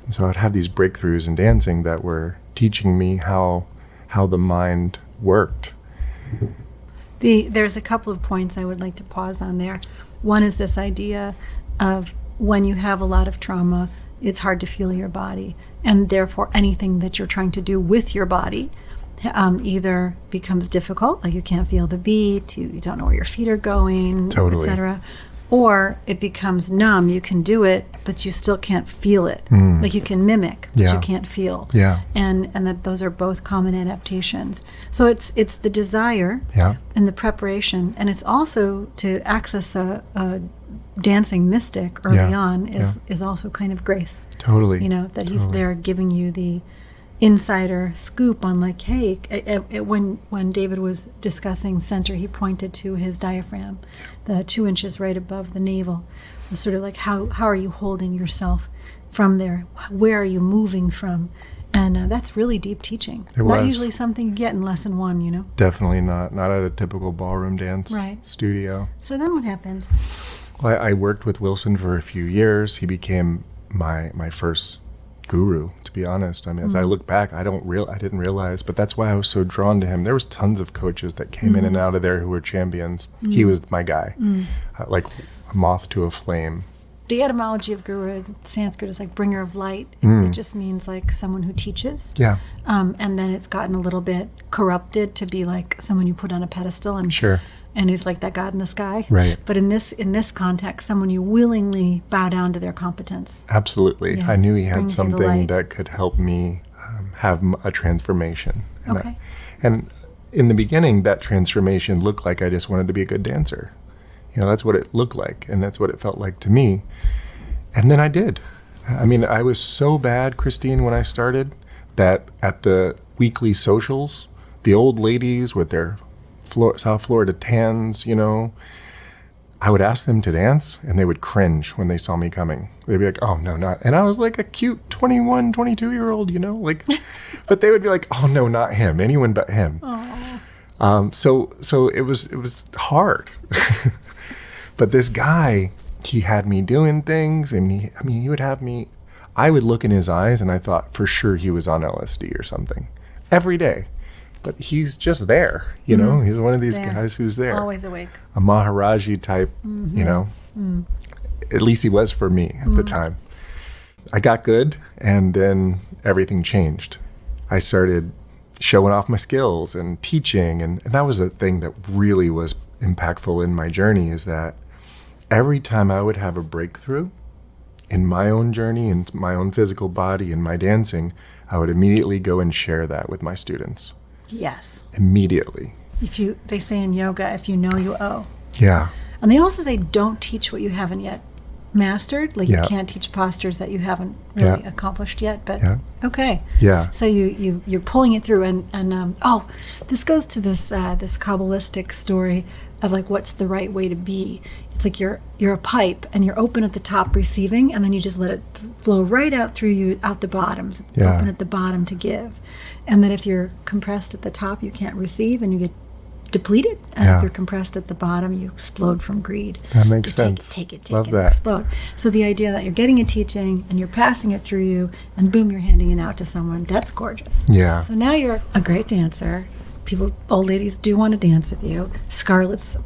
And so I'd have these breakthroughs in dancing that were teaching me how the mind worked. There's a couple of points I would like to pause on there. One is this idea of when you have a lot of trauma, it's hard to feel your body. And therefore, anything that you're trying to do with your body either becomes difficult, like you can't feel the beat, you don't know where your feet are going, Totally. etc. Or it becomes numb. You can do it, but you still can't feel it. Like you can mimic, but you can't feel. Yeah. And that those are both common adaptations. So it's the desire and the preparation, and it's also to access a dancing mystic early on is also kind of grace. Totally. That he's there giving you the insider scoop on like, hey, when David was discussing center, he pointed to his diaphragm, the 2 inches right above the navel. It was sort of like, how are you holding yourself from there? Where are you moving from? And that's really deep teaching. Not usually something you get in lesson 1, you know? Definitely not at a typical ballroom dance studio. So then what happened? Well, I worked with Wilson for a few years. He became my first guru, to be honest. I mean, as I look back, I didn't realize, but that's why I was so drawn to him. There was tons of coaches that came in and out of there who were champions. He was my guy, like a moth to a flame. The etymology of guru in Sanskrit is like bringer of light. It just means like someone who teaches. Yeah. And then it's gotten a little bit corrupted to be like someone you put on a pedestal and Sure. And he's like that God in the sky. Right. But in this context, someone you willingly bow down to their competence. Absolutely. Yeah. I knew he had Brings you the something light. that could help me have a transformation. And Okay. and in the beginning, that transformation looked like I just wanted to be a good dancer. You know, that's what it looked like, and that's what it felt like to me. And then I did. I mean, I was so bad, Christine, when I started, that at the weekly socials, the old ladies with their South Florida tans, you know, I would ask them to dance, and they would cringe when they saw me coming. They'd be like, oh, no, not. And I was like a cute 21, 22-year-old, you know, like, but they would be like, oh, no, not him, anyone but him. So it was hard. But this guy, he had me doing things, and he would have me, I would look in his eyes, and I thought for sure he was on LSD or something every day. But he's just there, you know? He's one of these guys who's there. Always awake. A Maharaji type, you know? At least he was for me at the time. I got good, and then everything changed. I started showing off my skills and teaching, and that was a thing that really was impactful in my journey, is that every time I would have a breakthrough in my own journey, in my own physical body, in my dancing, I would immediately go and share that with my students. Yes. Immediately. They say in yoga, if you know, you owe. Yeah. And they also say don't teach what you haven't yet mastered. Like Yeah. you can't teach postures that you haven't really Yeah. accomplished yet. But Yeah. okay. Yeah. So you're pulling it through, and this goes to this Kabbalistic story of like what's the right way to be. It's like you're a pipe, and you're open at the top receiving, and then you just let it flow right out through you, out the bottoms. Yeah. Open at the bottom to give. And then if you're compressed at the top, you can't receive, and you get depleted. And Yeah. if you're compressed at the bottom, you explode from greed. That makes You sense. Take it, Love and that. explode. So the idea that you're getting a teaching and you're passing it through you, and boom, you're handing it out to someone, that's gorgeous. Yeah. So now you're a great dancer. Old ladies do want to dance with you. Scarlett's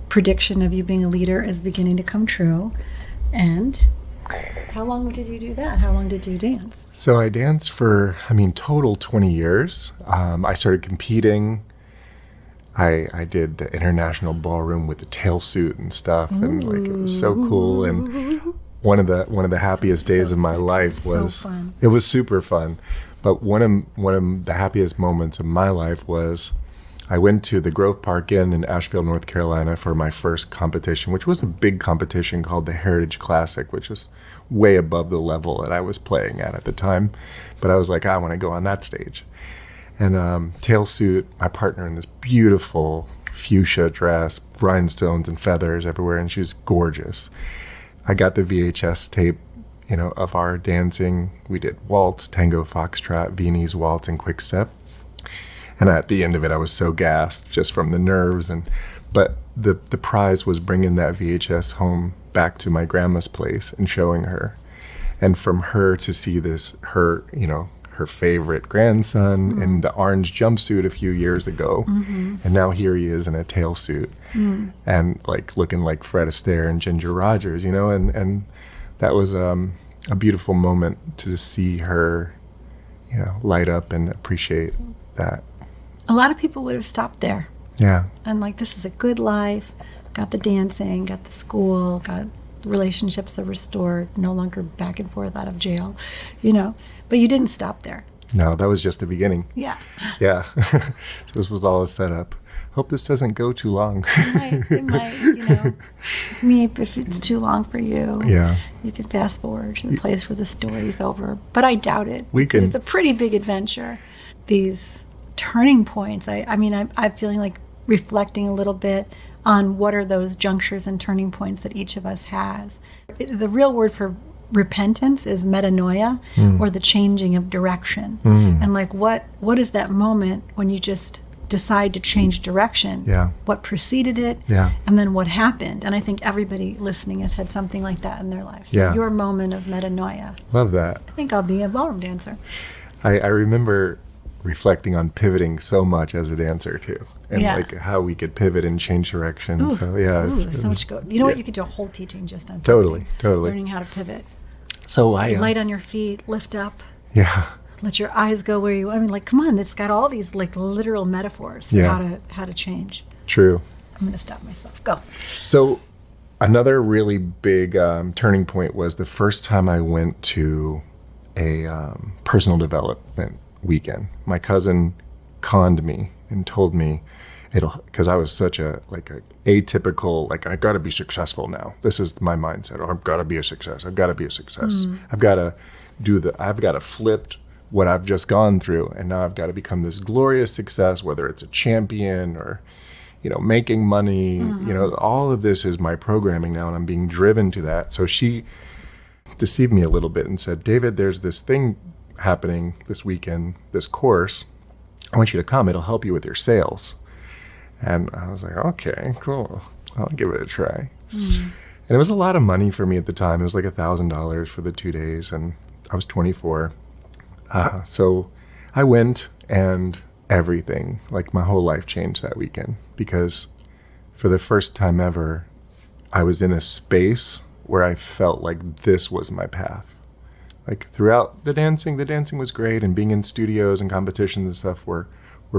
prediction of you being a leader is beginning to come true. And how long did you do that? How long did you dance? So I danced for, total 20 years. I started competing. I did the international ballroom with the tail suit and stuff, and like it was so cool. And one of the happiest days of my life was so fun. It was super fun. But one of the happiest moments of my life was I went to the Grove Park Inn in Asheville, North Carolina for my first competition, which was a big competition called the Heritage Classic, which was way above the level that I was playing at the time. But I was like, I want to go on that stage. And tail suit, my partner in this beautiful fuchsia dress, rhinestones and feathers everywhere, and she was gorgeous. I got the VHS tape, of our dancing. We did waltz, tango, foxtrot, Viennese waltz, and quick step. And at the end of it, I was so gassed just from the nerves. But the prize was bringing that VHS home back to my grandma's place and showing her. And from her to see her favorite grandson in the orange jumpsuit a few years ago. And now here he is in a tail suit and like looking like Fred Astaire and Ginger Rogers, and that was a beautiful moment to see her, light up and appreciate that. A lot of people would have stopped there. Yeah. And like, this is a good life. Got the dancing, got the school, got relationships that restored, no longer back and forth out of jail, But you didn't stop there. No, that was just the beginning. Yeah. Yeah. So this was all a setup. Hope this doesn't go too long. It might, if it's too long for you, Yeah. you can fast forward to the place where the story's over. But I doubt it. We because can. It's a pretty big adventure. These turning points, I'm feeling like reflecting a little bit on what are those junctures and turning points that each of us has. The real word for repentance is metanoia, or the changing of direction. And like what is that moment when you just decide to change direction? Yeah. What preceded it? Yeah. And then what happened? And I think everybody listening has had something like that in their life. So Yeah. your moment of metanoia. Love that. I think I'll be a ballroom dancer. I remember reflecting on pivoting so much as a dancer too, and Yeah. like how we could pivot and change direction. Ooh, So yeah, there's so much go. You know what? You could do a whole teaching just on Totally, pivoting. totally. Learning how to pivot. So I Light on your feet, lift up. yeah. Let your eyes go where you. Come on! It's got all these like literal metaphors for Yeah. how to change. True. I'm gonna stop myself. Go. So another really big turning point was the first time I went to a personal development weekend. My cousin conned me and told me because I was such a atypical, I got to be successful now. This is my mindset. I've got to be a success. I've got to be a success. I've got to flip what I've just gone through, and now I've got to become this glorious success, whether it's a champion or, making money. All of this is my programming now, and I'm being driven to that. So she deceived me a little bit and said, David, there's this thing happening this weekend, this course. I want you to come. It'll help you with your sales. And I was like, okay, cool. I'll give it a try. And it was a lot of money for me at the time. It was like $1,000 for the 2 days, and I was 24. So I went, and everything, my whole life changed that weekend, because for the first time ever, I was in a space where I felt like this was my path. Throughout the dancing was great, and being in studios and competitions and stuff were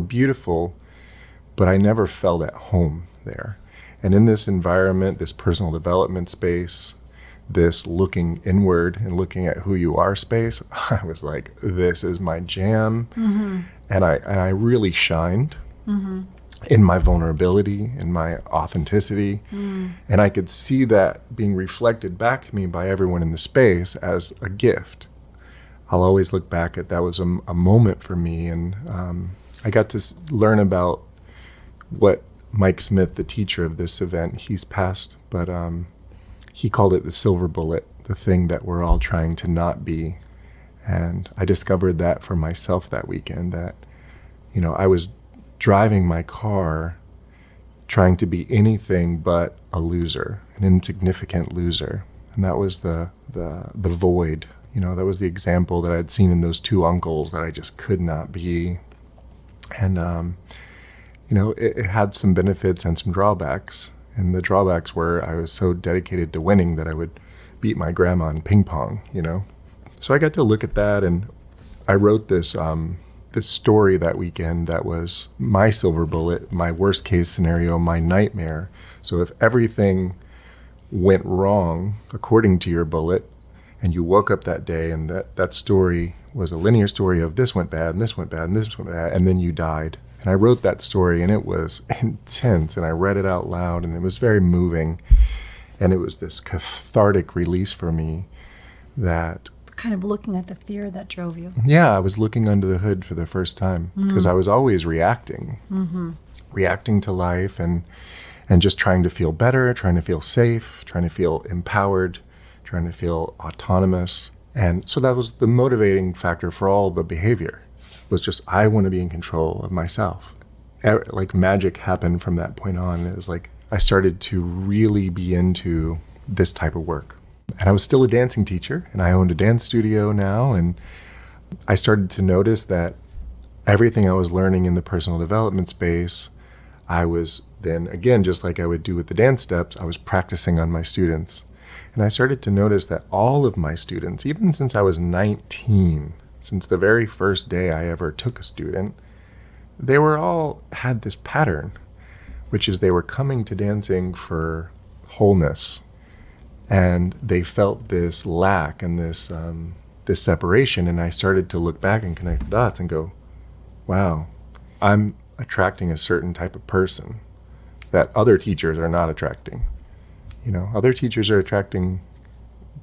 beautiful, but I never felt at home there. And in this environment, this personal development space, this looking inward and looking at who you are space, I was like, this is my jam. And I really shined in my vulnerability, in my authenticity. And I could see that being reflected back to me by everyone in the space as a gift. I'll always look back at that was a moment for me. And I got to learn about what Mike Smith, the teacher of this event, he's passed, but he called it the silver bullet, the thing that we're all trying to not be. And I discovered that for myself that weekend, that, I was driving my car trying to be anything but a loser, an insignificant loser. And that was the void. That was the example that I'd seen in those two uncles that I just could not be. And, it had some benefits and some drawbacks. And the drawbacks were I was so dedicated to winning that I would beat my grandma in ping pong, So I got to look at that, and I wrote this story that weekend that was my silver bullet, my worst case scenario, my nightmare. So if everything went wrong according to your bullet, and you woke up that day and that story was a linear story of this went bad and this went bad and this went bad, and then you died. And I wrote that story, and it was intense, and I read it out loud, and it was very moving. And it was this cathartic release for me that... Kind of looking at the fear that drove you. Yeah, I was looking under the hood for the first time, because I was always reacting to life and just trying to feel better, trying to feel safe, trying to feel empowered, trying to feel autonomous. And so that was the motivating factor for all the behavior, was just I want to be in control of myself. Magic happened from that point on. It was I started to really be into this type of work. And I was still a dancing teacher, and I owned a dance studio now, and I started to notice that everything I was learning in the personal development space, I was then, again, just like I would do with the dance steps, I was practicing on my students. And I started to notice that all of my students, even since I was 19, since the very first day I ever took a student, they were all had this pattern, which is they were coming to dancing for wholeness. And they felt this lack and this this separation, and I started to look back and connect the dots and go, wow, I'm attracting a certain type of person that other teachers are not attracting. Other teachers are attracting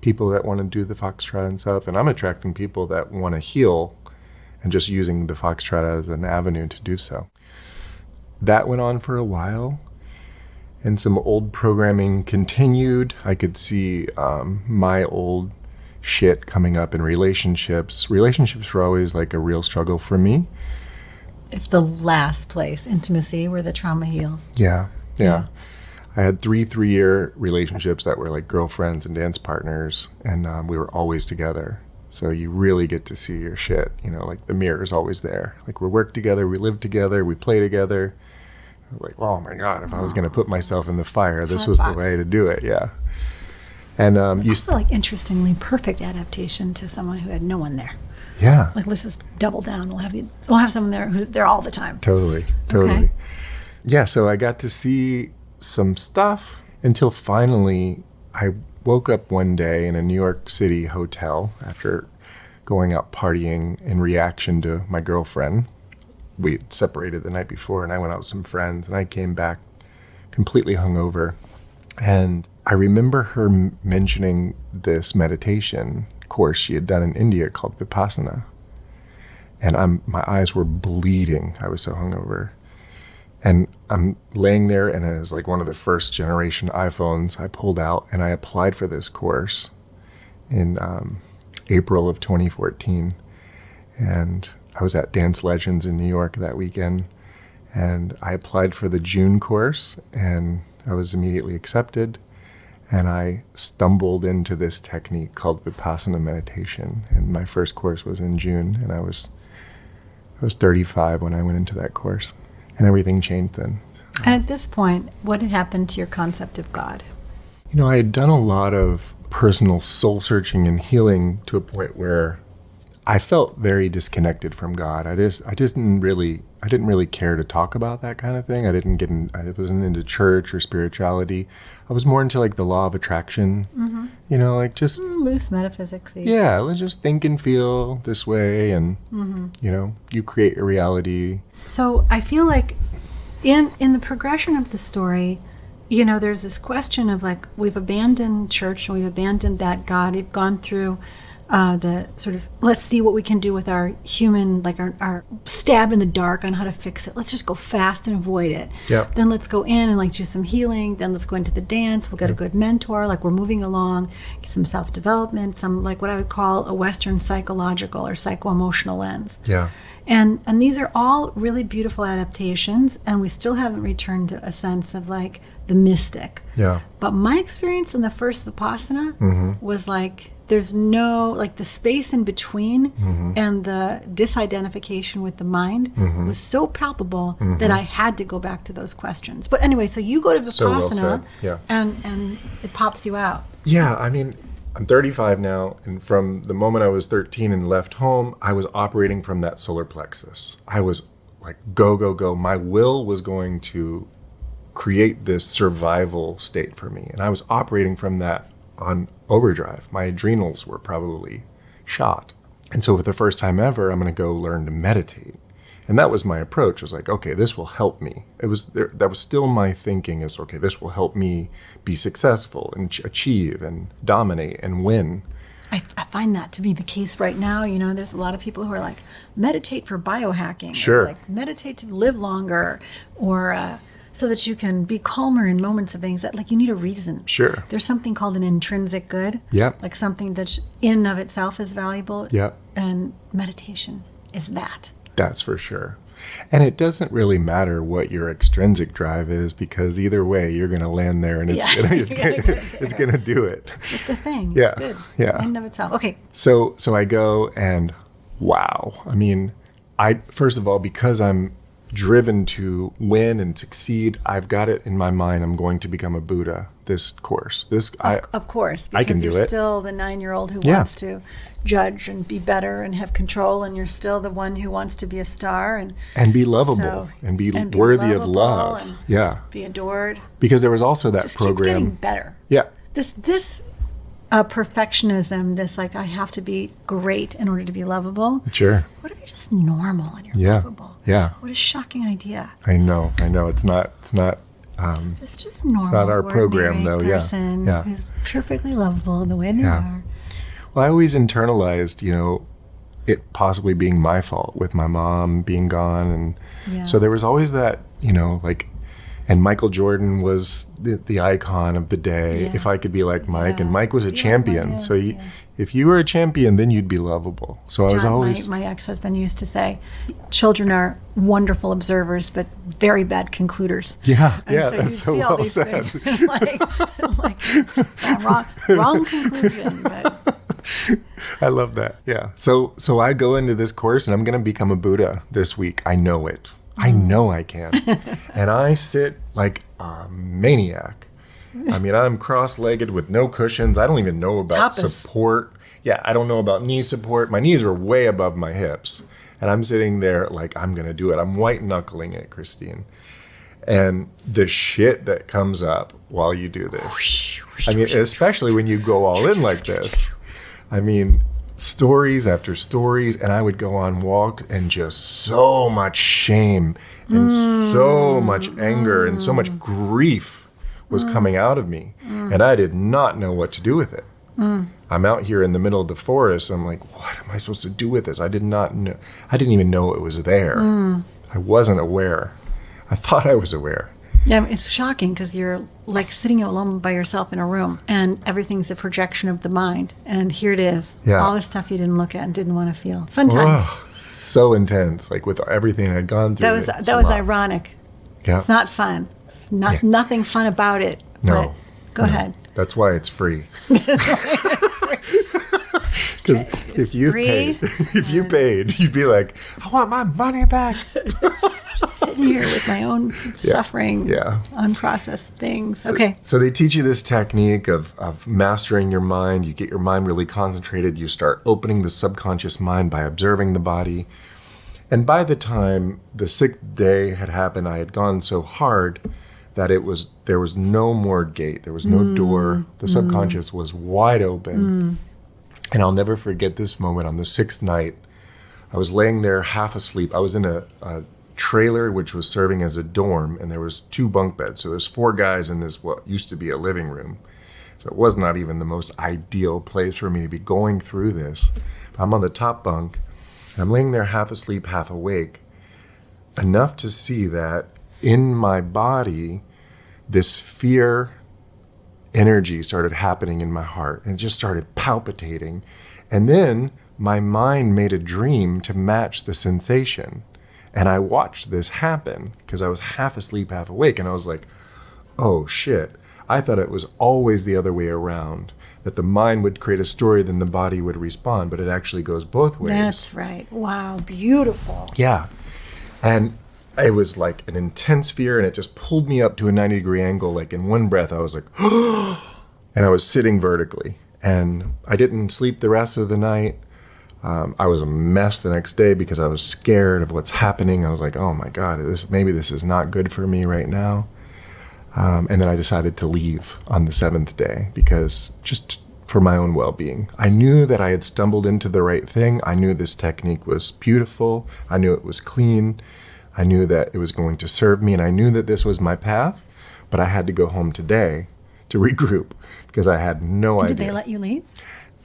people that want to do the foxtrot and stuff, and I'm attracting people that want to heal and just using the foxtrot as an avenue to do so. That went on for a while, and some old programming continued. I could see my old shit coming up in relationships. Relationships were always like a real struggle for me. It's the last place, intimacy, where the trauma heals. Yeah. I had 3-year relationships that were like girlfriends and dance partners, and we were always together. So you really get to see your shit, like the mirror is always there. Like we work together, we live together, we play together. Like, oh my God, if I was going to put myself in the fire, this was the way to do it. Yeah. And also like interestingly perfect adaptation to someone who had no one there. Yeah. Like, let's just double down. We'll have someone there who's there all the time. Totally. Okay. Yeah, so I got to see some stuff until finally I woke up one day in a New York City hotel after going out partying in reaction to my girlfriend. We had separated the night before, and I went out with some friends, and I came back completely hungover. And I remember her mentioning this meditation course she had done in India called Vipassana. And my eyes were bleeding. I was so hungover. And I'm laying there, and it was like one of the first generation iPhones I pulled out, and I applied for this course in April of 2014. And I was at Dance Legends in New York that weekend, and I applied for the June course, and I was immediately accepted. And I stumbled into this technique called Vipassana meditation. And my first course was in June, and I was 35 when I went into that course. And everything changed then. And at this point, what had happened to your concept of God? I had done a lot of personal soul searching and healing to a point where I felt very disconnected from God. I didn't really care to talk about that kind of thing. I wasn't into church or spirituality. I was more into like the law of attraction, like just loose metaphysics. Yeah, let's just think and feel this way, and you create a reality. So I feel like in the progression of the story, there's this question of like, we've abandoned church, and we've abandoned that God. We've gone through the sort of, let's see what we can do with our human, like our stab in the dark on how to fix it. Let's just go fast and avoid it. Yep. Then let's go in and like do some healing. Then let's go into the dance. We'll get a good mentor. Like we're moving along, get some self-development, some like what I would call a Western psychological or psycho-emotional lens. Yeah. And these are all really beautiful adaptations, and we still haven't returned to a sense of like the mystic. Yeah. But my experience in the first Vipassana was like, there's no, like the space in between and the disidentification with the mind was so palpable that I had to go back to those questions. But anyway, so you go to Vipassana, So well said. Yeah. and it pops you out. Yeah, I mean, I'm 35 now, and from the moment I was 13 and left home, I was operating from that solar plexus. I was like, go, go, go. My will was going to create this survival state for me, and I was operating from that on overdrive. My adrenals were probably shot. And so for the first time ever, I'm going to go learn to meditate. And that was my approach. I was like, okay, this will help me. That was still my thinking is, okay, this will help me be successful and achieve and dominate and win. I find that to be the case right now. There's a lot of people who are like, meditate for biohacking. Sure. Or like meditate to live longer, or so that you can be calmer in moments of anxiety. Like you need a reason. Sure. There's something called an intrinsic good. Yep. Like something that in and of itself is valuable. Yep. And meditation is that. That's for sure. And it doesn't really matter what your extrinsic drive is, because either way you're going to land there, and it's going to do it. It's just a thing. Yeah. It's good. Yeah. In and of itself. Okay. So I go, and wow. I mean, first of all, because I'm driven to win and succeed, I've got it in my mind, I'm going to become a Buddha this course. Of course, because I can do you're it. Still the 9-year-old who wants to judge and be better and have control, and you're still the one who wants to be a star and be lovable and be worthy of love. Yeah. Be adored. Because there was also that Just program. keep getting better. Yeah. This perfectionism, this like I have to be great in order to be lovable. Sure. What if you're just normal and you're Yeah. lovable? Yeah. What a shocking idea. I know. It's not It's just normal. it's not our program, though. ordinary person Yeah. who's perfectly lovable the way they Yeah. are. Well, I always internalized, it possibly being my fault with my mom being gone. And Yeah. so there was always that, and Michael Jordan was the icon of the day. Yeah. If I could be like Mike, Yeah. and Mike was a Be like champion. Mike, So yeah. if you were a champion, then you'd be lovable. So I was John, always, my ex-husband used to say, children are wonderful observers, but very bad concluders. yeah, And yeah, you that's so see all well these said. things, wrong conclusion. But I love that. Yeah. So I go into this course and I'm going to become a Buddha this week. I know it. I know I can. And I sit like a maniac. I mean, I'm cross-legged with no cushions. I don't even know about Tapas. support. Yeah, I don't know about knee support. My knees are way above my hips. And I'm sitting there like, I'm going to do it. I'm white-knuckling it, Christine. And the shit that comes up while you do this. I mean, especially when you go all in like this. I mean, stories after stories, and I would go on walks and just so much shame and so much anger and so much grief was coming out of me. And I did not know what to do with it. I'm out here in the middle of the forest. I'm like, what am I supposed to do with this? I did not know. I didn't even know it was there. I wasn't aware. I thought I was aware. yeah, it's shocking because you're like sitting alone by yourself in a room and everything's a projection of the mind. And here it is. Yeah. All the stuff you didn't look at and didn't want to feel. Fun times. Oh, so intense, like with everything I'd gone through. That was ironic. Yeah. It's not fun. It's not Yeah. nothing fun about it. No. But go ahead. That's why it's free. Because if you free. paid, you'd be like, I want my money back. Sitting here with my own suffering, Yeah. unprocessed things. Okay. So they teach you this technique of mastering your mind. You get your mind really concentrated. You start opening the subconscious mind by observing the body. And by the time the 6th day had happened, I had gone so hard that there was no more gate. There was no door. The subconscious was wide open. And I'll never forget this moment. On the 6th night, I was laying there half asleep. I was in a trailer which was serving as a dorm, and there was 2 bunk beds. So there's 4 guys in this what used to be a living room. So it was not even the most ideal place for me to be going through this. I'm on the top bunk, and I'm laying there half asleep, half awake, enough to see that in my body, this fear energy started happening in my heart, and it just started palpitating. And then my mind made a dream to match the sensation. And I watched this happen because I was half asleep, half awake. And I was like, oh shit. I thought it was always the other way around, that the mind would create a story, then the body would respond, but it actually goes both ways. That's right. Wow. Beautiful. Yeah. And it was like an intense fear, and it just pulled me up to a 90-degree angle. Like in one breath, I was like, and I was sitting vertically. And I didn't sleep the rest of the night. I was a mess the next day because I was scared of what's happening. I was like, oh my God, maybe this is not good for me right now. And then I decided to leave on the 7th day because just for my own well-being. I knew that I had stumbled into the right thing. I knew this technique was beautiful. I knew it was clean. I knew that it was going to serve me, and I knew that this was my path, but I had to go home today to regroup because I had no idea. Did they let you leave?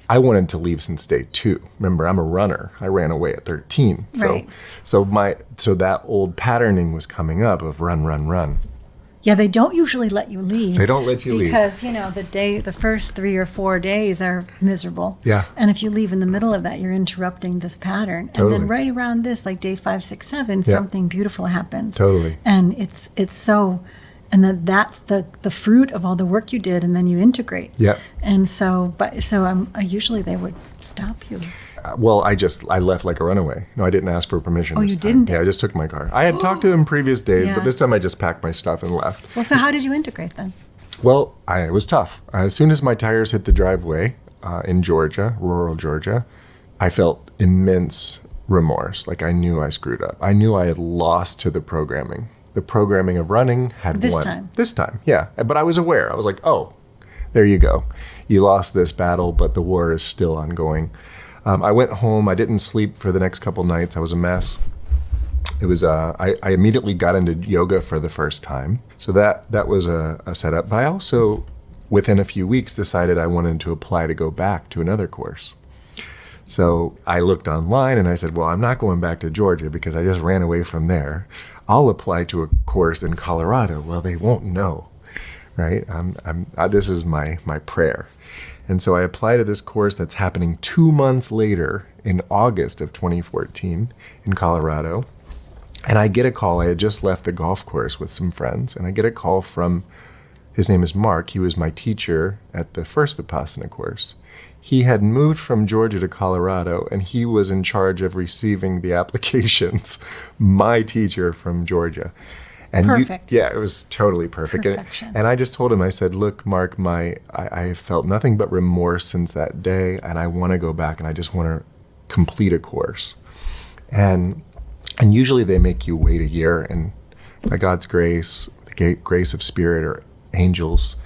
I wanted to leave since day 2. Remember, I'm a runner. I ran away at 13. Right. So that old patterning was coming up of run, run, run. Yeah, they don't usually let you leave. They don't let you leave. Because, the first 3 or 4 days are miserable. Yeah. And if you leave in the middle of that, you're interrupting this pattern. Totally. And then right around this, like day 5, 6, 7, something beautiful happens. Totally. And it's so, and that's the fruit of all the work you did, and then you integrate. Yeah. And so, usually they would stop you. Well, I left like a runaway. No, I didn't ask for permission this you time. didn't? Yeah, I just took my car. I had talked to him previous days, Yeah. but this time I just packed my stuff and left. Well, so how did you integrate then? Well, it was tough. As soon as my tires hit the driveway in Georgia, rural Georgia, I felt immense remorse. Like I knew I screwed up. I knew I had lost to the programming. The programming of running had This won. time? This time, yeah. But I was aware. I was like, oh, there you go. You lost this battle, but the war is still ongoing. I went home. I didn't sleep for the next couple nights. I was a mess. It was I immediately got into yoga for the first time. So that was a setup. But I also, within a few weeks, decided I wanted to apply to go back to another course. So I looked online and I said, well, I'm not going back to Georgia because I just ran away from there. I'll apply to a course in Colorado. Well, they won't know, right? This is my prayer. And so I applied to this course that's happening 2 months later in August of 2014 in Colorado. And I get a call. I had just left the golf course with some friends, and I get a call from, his name is Mark. He was my teacher at the first Vipassana course. He had moved from Georgia to Colorado, and he was in charge of receiving the applications, my teacher from Georgia. And perfect. Yeah, it was totally perfect. Perfection. And I just told him, I said, look, Mark, I felt nothing but remorse since that day, and I want to go back, and I just want to complete a course. And usually they make you wait a year, and by God's grace, the grace of Spirit or angels,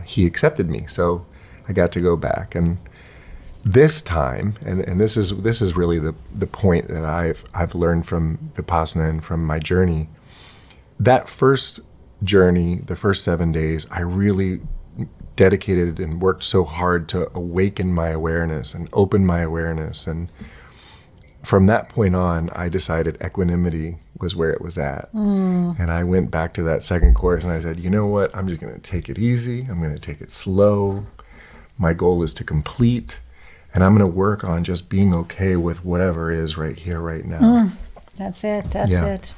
he accepted me. So I got to go back. And this time, and this is really the point that I've learned from Vipassana and from my journey. That first journey, the first 7 days, I really dedicated and worked so hard to awaken my awareness and open my awareness. And from that point on, I decided equanimity was where it was at. And I went back to that second course and I said, you know what? I'm just going to take it easy. I'm going to take it slow. My goal is to complete. And I'm going to work on just being okay with whatever is right here, right now. That's it. That's it.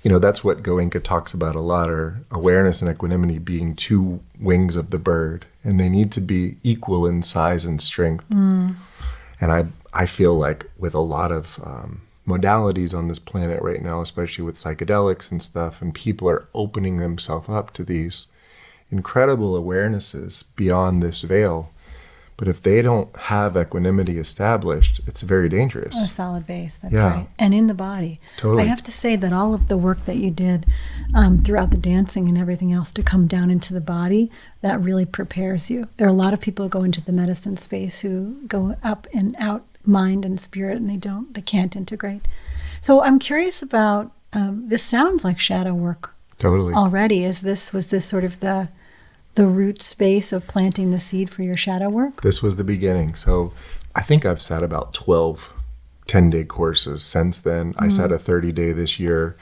You know, that's what Goenka talks about a lot, are awareness and equanimity being two wings of the bird. And they need to be equal in size and strength. And I feel like with a lot of modalities on this planet right now, especially with psychedelics and stuff, and people are opening themselves up to these incredible awarenesses beyond this veil. But if they don't have equanimity established, it's very dangerous. A solid base, that's right. And in the body. Totally. I have to say that all of the work that you did throughout the dancing and everything else to come down into the body, that really prepares you. There are a lot of people who go into the medicine space who go up and out, mind and spirit, and they can't integrate. So I'm curious about, this sounds like shadow work. Totally. Already. Was this sort of the root space of planting the seed for your shadow work? This was the beginning. So I think I've sat about 12 10-day courses since then. I sat a 30-day this year.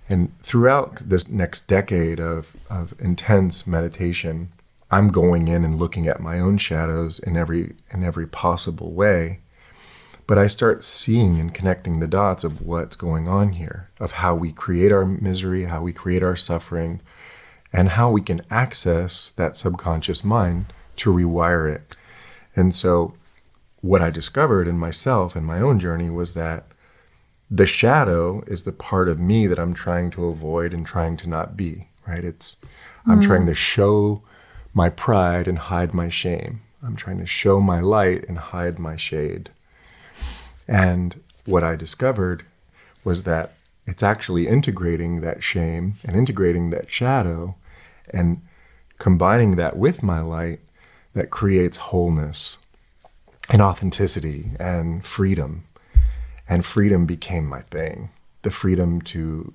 And throughout this next decade of intense meditation, I'm going in and looking at my own shadows in every possible way. But I start seeing and connecting the dots of what's going on here, of how we create our misery, how we create our suffering, and how we can access that subconscious mind to rewire it. And so what I discovered in myself and my own journey was that the shadow is the part of me that I'm trying to avoid and trying to not be, right? I'm trying to show my pride and hide my shame. I'm trying to show my light and hide my shade. And what I discovered was that it's actually integrating that shame and integrating that shadow and combining that with my light that creates wholeness and authenticity and freedom. And freedom became my thing. The freedom to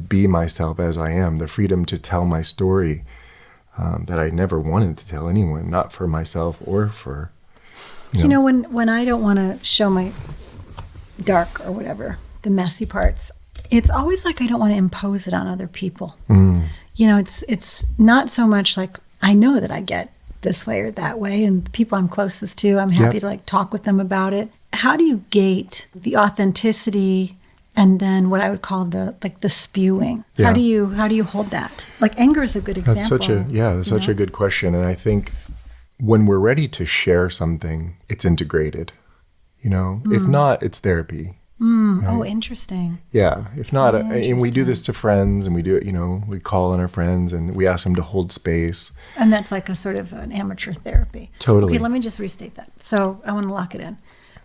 be myself as I am. The freedom to tell my story that I never wanted to tell anyone, not for myself or for... You know, when I don't want to show my dark or whatever, the messy parts, it's always like I don't want to impose it on other people. You know, it's not so much like I know that I get this way or that way, and the people I'm closest to, I'm happy to like talk with them about it. How do you gate the authenticity and then what I would call the spewing? Yeah. How do you hold that? Like anger is a good example. That's such a good question. And I think when we're ready to share something, it's integrated. You know, if not, it's therapy. Right? Oh, interesting. Yeah. If not, and we do this to friends, and we do it, you know, we call on our friends and we ask them to hold space. And that's like a sort of an amateur therapy. Totally. Okay, let me just restate that. So I want to lock it in.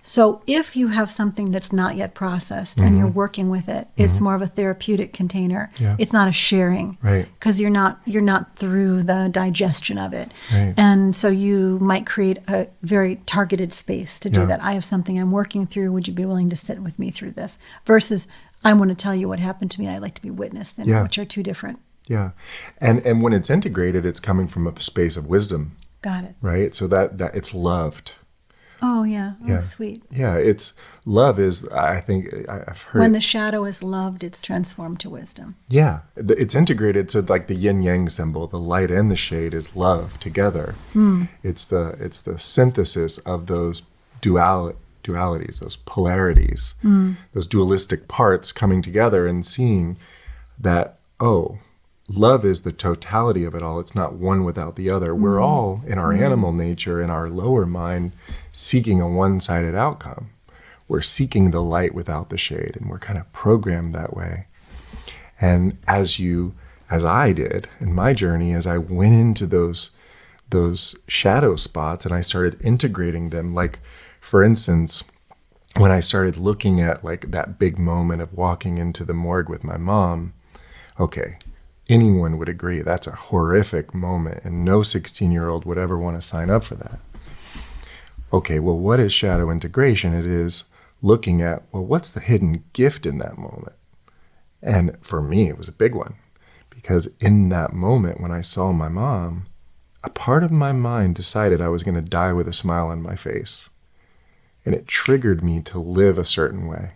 So if you have something that's not yet processed and you're working with it, it's more of a therapeutic container. Yeah. It's not a sharing, Right. because you're not through the digestion of it. Right. And so you might create a very targeted space to do Yeah. that. I have something I'm working through. Would you be willing to sit with me through this? Versus, I want to tell you what happened to me and I'd like to be witnessed in it, Yeah. which are two different. Yeah. And when it's integrated, it's coming from a space of wisdom, Got it. right? So that it's loved. Oh, yeah. Oh, Yeah. sweet. Yeah, it's love is, I think I've heard When it. the shadow is loved, it's transformed to wisdom. Yeah, it's integrated. So like the yin yang symbol, the light and the shade is love together. It's the synthesis of those dualities, those polarities, those dualistic parts coming together and seeing that, oh, love is the totality of it all. It's not one without the other. We're all in our animal nature, in our lower mind, seeking a one-sided outcome. We're seeking the light without the shade, and we're kind of programmed that way. And as I did in my journey, as I went into those shadow spots and I started integrating them, like, for instance, when I started looking at like that big moment of walking into the morgue with my mom, okay, anyone would agree that's a horrific moment and no 16-year-old would ever want to sign up for that. Okay, well, what is shadow integration? It is looking at, well, what's the hidden gift in that moment? And for me, it was a big one, because in that moment when I saw my mom, a part of my mind decided I was going to die with a smile on my face. And it triggered me to live a certain way.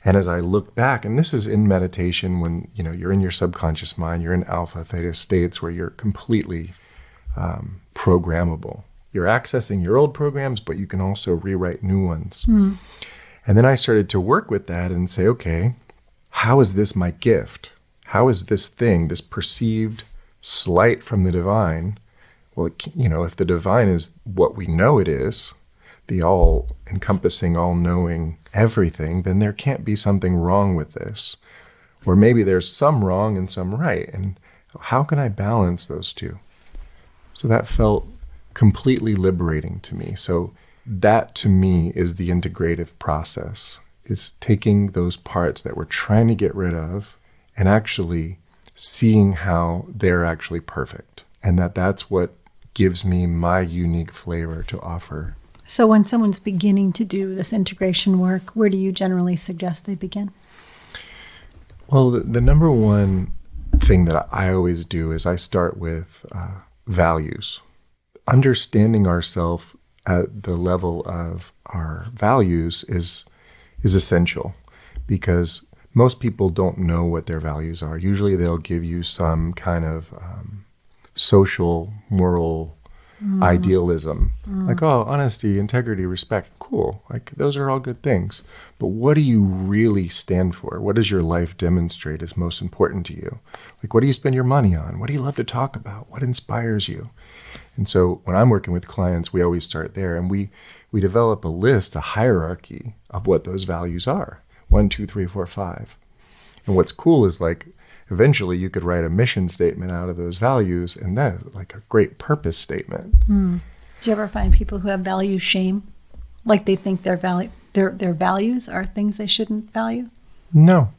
And as I look back, and this is in meditation, when you're in your subconscious mind, you're in alpha, theta states where you're completely programmable. You're accessing your old programs, but you can also rewrite new ones. And then I started to work with that and say, okay, how is this my gift? How is this thing, this perceived slight from the divine? Well, if the divine is what we know it is, the all-encompassing, all-knowing everything, then there can't be something wrong with this. Or maybe there's some wrong and some right. And how can I balance those two? So that felt completely liberating to me. So that, to me, is the integrative process, is taking those parts that we're trying to get rid of and actually seeing how they're actually perfect. And that's what gives me my unique flavor to offer. So when someone's beginning to do this integration work, where do you generally suggest they begin? Well, the number one thing that I always do is I start with values. Understanding ourselves at the level of our values is essential, because most people don't know what their values are. Usually they'll give you some kind of social, moral idealism. Like, oh, honesty, integrity, respect, cool. Like, those are all good things. But what do you really stand for? What does your life demonstrate is most important to you? Like, what do you spend your money on? What do you love to talk about? What inspires you? And so when I'm working with clients, we always start there, and we develop a list, a hierarchy of what those values are. 1, 2, 3, 4, 5. And what's cool is, like, eventually you could write a mission statement out of those values, and that is like a great purpose statement. Do you ever find people who have value shame? Like they think their values are things they shouldn't value? No.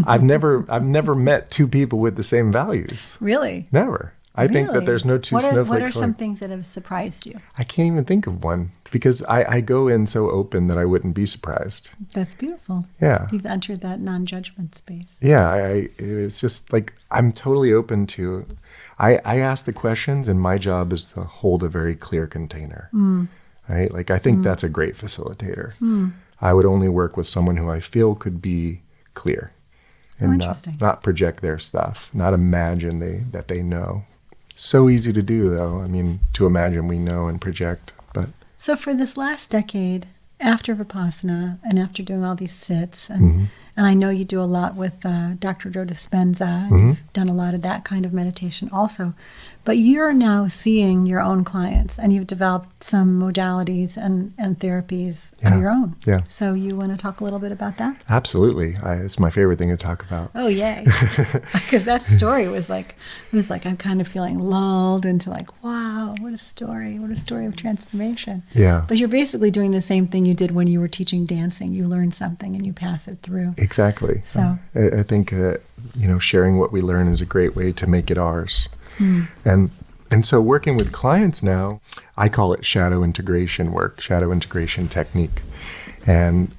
I've never met two people with the same values. Really? Never. I think that there's no two snowflakes. What are some things that have surprised you? I can't even think of one, because I go in so open that I wouldn't be surprised. That's beautiful. Yeah. You've entered that non-judgment space. Yeah, it's just like I'm totally open to. I ask the questions, and my job is to hold a very clear container. Right? Like, I think that's a great facilitator. I would only work with someone who I feel could be clear, and not project their stuff, not imagine that they know. So easy to do, though. I mean, to imagine we know and project. But so for this last decade, after Vipassana and after doing all these sits and And I know you do a lot with Dr. Joe Dispenza. You've done a lot of that kind of meditation also. But you're now seeing your own clients, and you've developed some modalities and therapies of your own. Yeah. So you want to talk a little bit about that? Absolutely. It's my favorite thing to talk about. Oh, yay. Because that story was like, I'm kind of feeling lulled into like, wow, what a story of transformation. Yeah. But you're basically doing the same thing you did when you were teaching dancing. You learn something and you pass it through. Exactly. So I think sharing what we learn is a great way to make it ours. And so working with clients now, I call it shadow integration work, shadow integration technique. And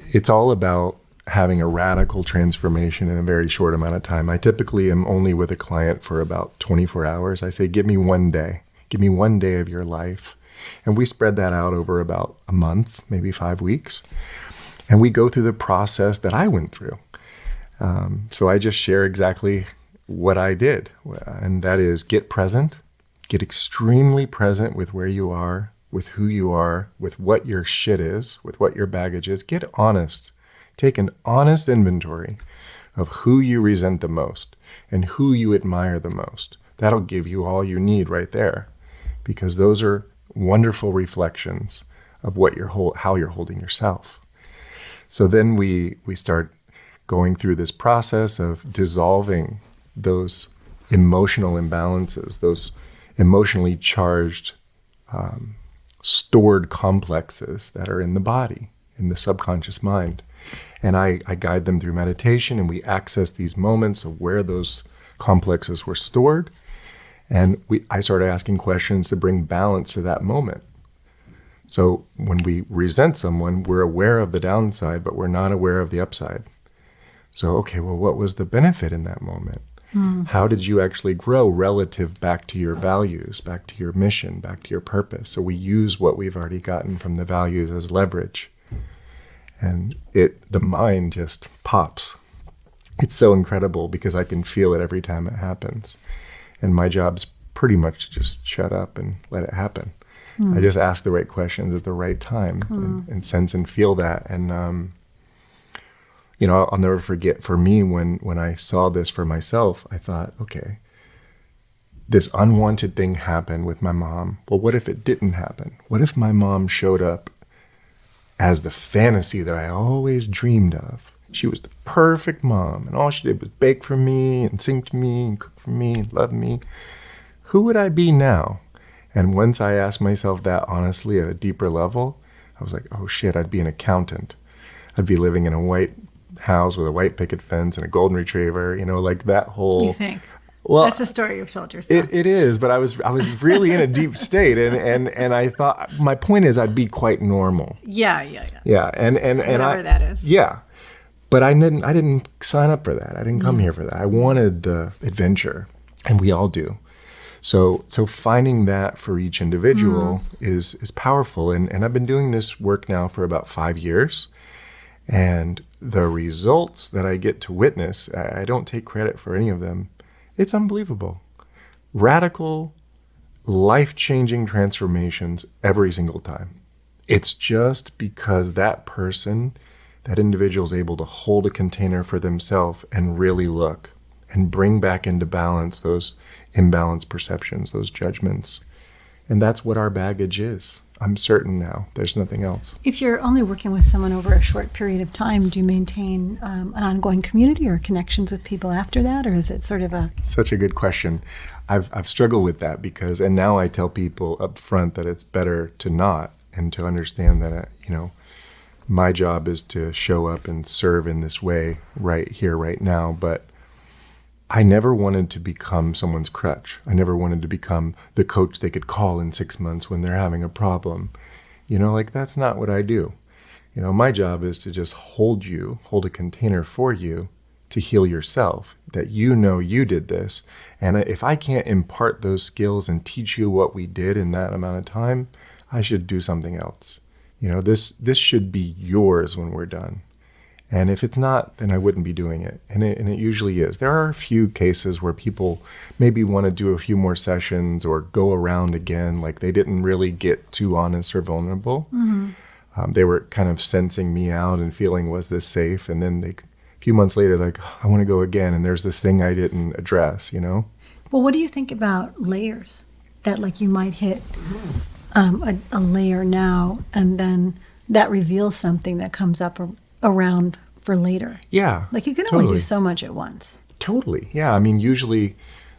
it's all about having a radical transformation in a very short amount of time. I typically am only with a client for about 24 hours. I say, give me one day. Give me one day of your life. And we spread that out over about a month, maybe 5 weeks. And we go through the process that I went through. So I just share exactly what I did. And that is get present, get extremely present with where you are, with who you are, with what your shit is, with what your baggage is. Get honest. Take an honest inventory of who you resent the most and who you admire the most. That'll give you all you need right there, because those are wonderful reflections of what how you're holding yourself. So then we start going through this process of dissolving those emotional imbalances, those emotionally charged, stored complexes that are in the body, in the subconscious mind. And I guide them through meditation, and we access these moments of where those complexes were stored. And I started asking questions to bring balance to that moment. So when we resent someone, we're aware of the downside, but we're not aware of the upside. So, okay, well, what was the benefit in that moment? How did you actually grow relative back to your values, back to your mission, back to your purpose? So we use what we've already gotten from the values as leverage. And the mind just pops. It's so incredible because I can feel it every time it happens. And my job's pretty much to just shut up and let it happen. I just ask the right questions at the right time and sense and feel that. And, I'll never forget, for me, when I saw this for myself, I thought, okay, this unwanted thing happened with my mom. Well, what if it didn't happen? What if my mom showed up as the fantasy that I always dreamed of? She was the perfect mom, and all she did was bake for me and sing to me and cook for me and love me. Who would I be now? And once I asked myself that honestly at a deeper level, I was like, oh shit, I'd be an accountant. I'd be living in a white house with a white picket fence and a golden retriever, like that whole... You think? Well, that's the story you've told yourself. It is, but I was really in a deep state, and I thought, my point is I'd be quite normal. Yeah, and whatever that is. Yeah, but I didn't sign up for that. I didn't come here for that. I wanted the adventure, and we all do. So finding that for each individual is powerful, and I've been doing this work now for about 5 years, and the results that I get to witness, I don't take credit for any of them. It's unbelievable. Radical, life-changing transformations every single time. It's just because that individual is able to hold a container for themselves and really look and bring back into balance those imbalanced perceptions, those judgments. And that's what our baggage is. I'm certain now. There's nothing else. If you're only working with someone over a short period of time, do you maintain an ongoing community or connections with people after that? Or is it sort of a... Such a good question. I've struggled with that and now I tell people up front that it's better to not, and to understand that, my job is to show up and serve in this way right here, right now. But I never wanted to become someone's crutch. I never wanted to become the coach they could call in 6 months when they're having a problem. That's not what I do. My job is to just hold a container for you to heal yourself, that you did this. And if I can't impart those skills and teach you what we did in that amount of time, I should do something else. This should be yours when we're done. And if it's not, then I wouldn't be doing it. And it usually is. There are a few cases where people maybe want to do a few more sessions or go around again, like they didn't really get too honest or vulnerable. They were kind of sensing me out and feeling, was this safe? And then a few months later, like, I want to go again. And there's this thing I didn't address, Well, what do you think about layers? That like you might hit a layer now, and then that reveals something that comes up around for later. Yeah. Like you can totally. only do so much at once. Totally. Yeah. I mean, usually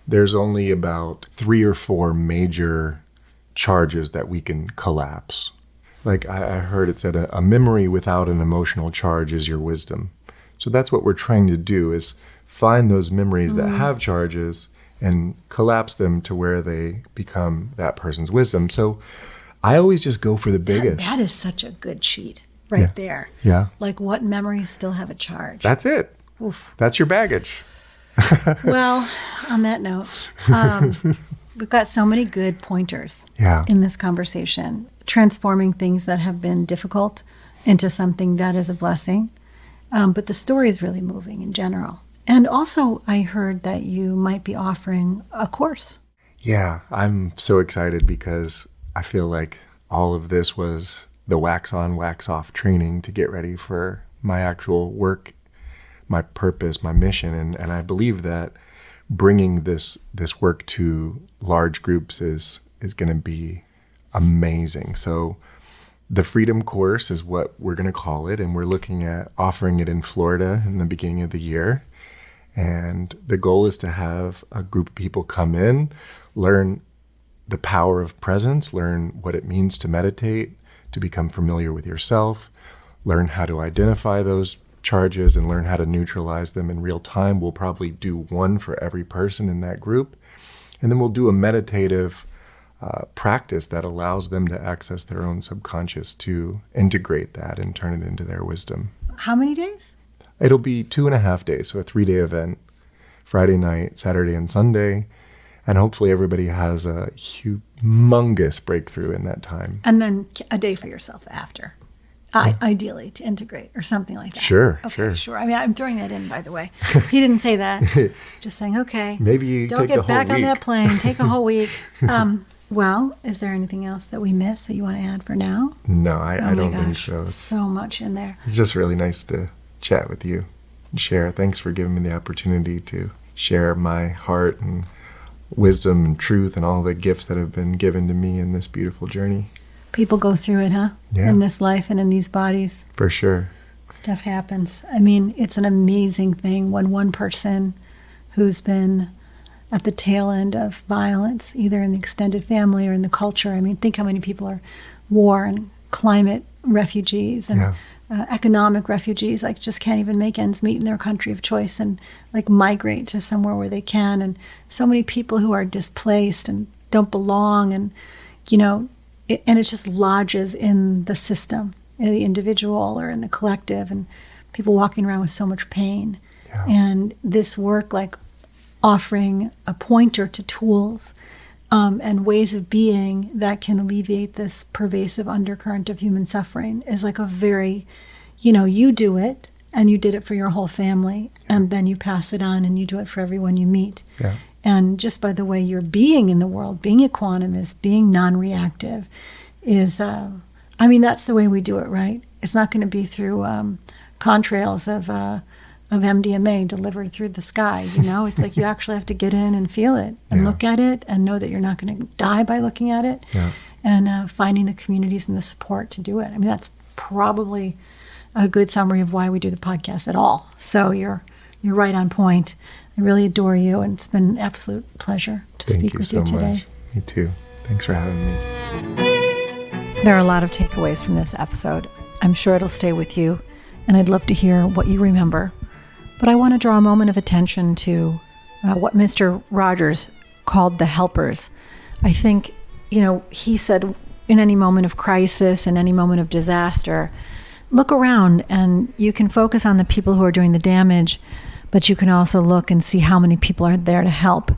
there's only about 3 or 4 major charges that we can collapse. Like I heard it said, a memory without an emotional charge is your wisdom. So that's what we're trying to do, is find those memories that have charges and collapse them to where they become that person's wisdom. So I always just go for the biggest. That is such a good cheat right there. Yeah. Like what memories still have a charge? That's it. Oof. That's your baggage. Well, on that note, we've got so many good pointers in this conversation, transforming things that have been difficult into something that is a blessing. But the story is really moving in general. And also, I heard that you might be offering a course. Yeah, I'm so excited because I feel like all of this was the wax on, wax off training to get ready for my actual work, my purpose, my mission. And I believe that bringing this work to large groups is going to be amazing. So the Freedom Course is what we're going to call it, and we're looking at offering it in Florida in the beginning of the year. And the goal is to have a group of people come in, learn the power of presence, learn what it means to meditate, to become familiar with yourself, learn how to identify those charges and learn how to neutralize them in real time. We'll probably do one for every person in that group. And then we'll do a meditative practice that allows them to access their own subconscious to integrate that and turn it into their wisdom. How many days? It'll be 2.5 days, so a 3-day event, Friday night, Saturday, and Sunday. And hopefully everybody has a humongous breakthrough in that time. And then a day for yourself after, ideally, to integrate or something like that. Sure, okay, sure. I mean, I'm throwing that in, by the way. He didn't say that. Just saying, okay. Maybe you don't take get the whole back week. on that plane. Take a whole week. Well, is there anything else that we missed that you want to add for now? No, I don't think so. So much in there. It's just really nice to chat with you and share. Thanks for giving me the opportunity to share my heart and wisdom and truth and all the gifts that have been given to me in this beautiful journey. People go through it, huh? Yeah. In this life and in these bodies. For sure. Stuff happens. I mean, it's an amazing thing when one person who's been at the tail end of violence, either in the extended family or in the culture. I mean, think how many people are war and climate refugees and economic refugees, like just can't even make ends meet in their country of choice and like migrate to somewhere where they can. And so many people who are displaced and don't belong and, and it just lodges in the system, in the individual or in the collective, and people walking around with so much pain. Yeah. And this work, like offering a pointer to tools and ways of being that can alleviate this pervasive undercurrent of human suffering, is like a very, you do it and you did it for your whole family, and then you pass it on and you do it for everyone you meet. Yeah. And just by the way you're being in the world, being equanimous, being non-reactive is, that's the way we do it, right? It's not going to be through contrails of MDMA delivered through the sky, It's like you actually have to get in and feel it and look at it and know that you're not going to die by looking at it, and finding the communities and the support to do it. I mean, that's probably a good summary of why we do the podcast at all. So you're right on point. I really adore you, and it's been an absolute pleasure to speak with you today. Much. Me too. Thanks for having me. There are a lot of takeaways from this episode. I'm sure it'll stay with you, and I'd love to hear what you remember. But I want to draw a moment of attention to what Mr. Rogers called the helpers. I think, he said in any moment of crisis, in any moment of disaster, look around and you can focus on the people who are doing the damage, but you can also look and see how many people are there to help.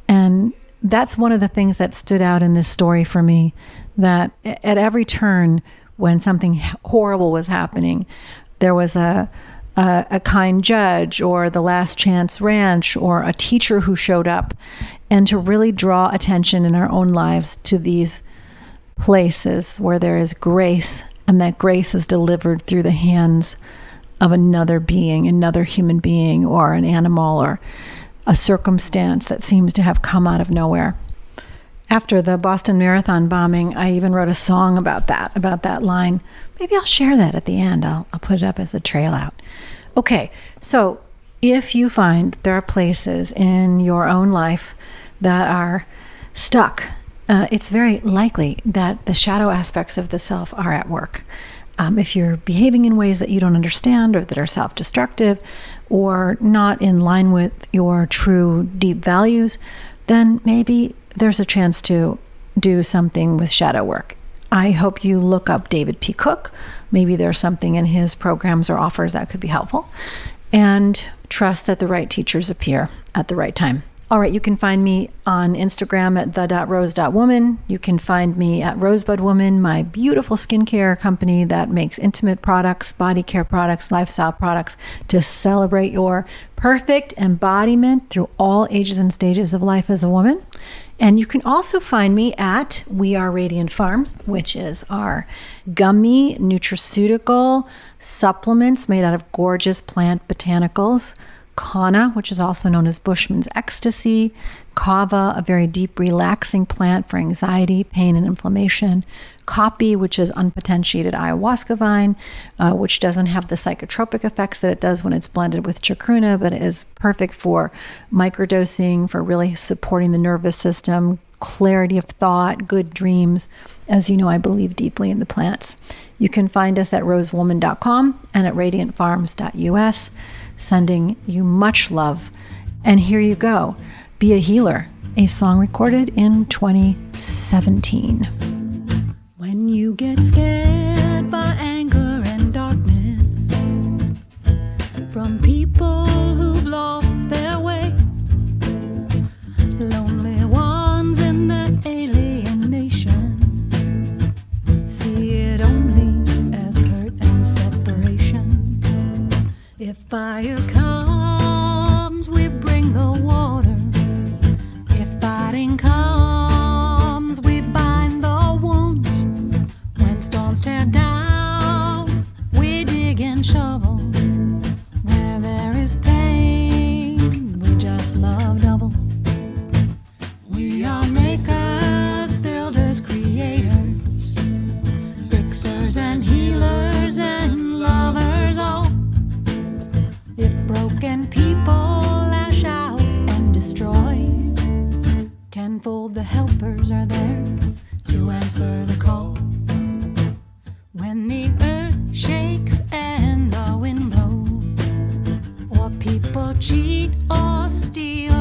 And that's one of the things that stood out in this story for me, that at every turn when something horrible was happening, there was a kind judge or the Last Chance Ranch or a teacher who showed up, and to really draw attention in our own lives to these places where there is grace, and that grace is delivered through the hands of another being, another human being, or an animal, or a circumstance that seems to have come out of nowhere. After the Boston Marathon bombing, I even wrote a song about that line. Maybe I'll share that at the end. I'll put it up as a trail out. Okay, so if you find there are places in your own life that are stuck, it's very likely that the shadow aspects of the self are at work. If you're behaving in ways that you don't understand or that are self-destructive or not in line with your true deep values, then maybe there's a chance to do something with shadow work. I hope you look up David P. Cook. Maybe there's something in his programs or offers that could be helpful. And trust that the right teachers appear at the right time. All right, you can find me on Instagram at the.rose.woman. You can find me at Rosebud Woman, my beautiful skincare company that makes intimate products, body care products, lifestyle products to celebrate your perfect embodiment through all ages and stages of life as a woman. And you can also find me at We Are Radiant Farms, which is our gummy nutraceutical supplements made out of gorgeous plant botanicals. Kanna, which is also known as Bushman's Ecstasy, Kava, a very deep relaxing plant for anxiety, pain, and inflammation, Kapi, which is unpotentiated ayahuasca vine, which doesn't have the psychotropic effects that it does when it's blended with chacruna, but it is perfect for microdosing, for really supporting the nervous system, clarity of thought, good dreams. As you know, I believe deeply in the plants. You can find us at rosewoman.com and at radiantfarms.us. Sending you much love. And here you go. Be a Healer, a song recorded in 2017. When you get scared by anger and darkness from people who've lost their way, lonely ones in their alienation, see it only as hurt and separation. If fire comes, we bring the water. If fighting comes, we bind the wounds. When storms tear down, we dig and shovel. Where there is pain, we just love double. We are makers, builders, creators, fixers and healers and lovers all. If broken people lash out and destroy, tenfold the helpers are there to answer the call. When the earth shakes and the wind blows, or people cheat or steal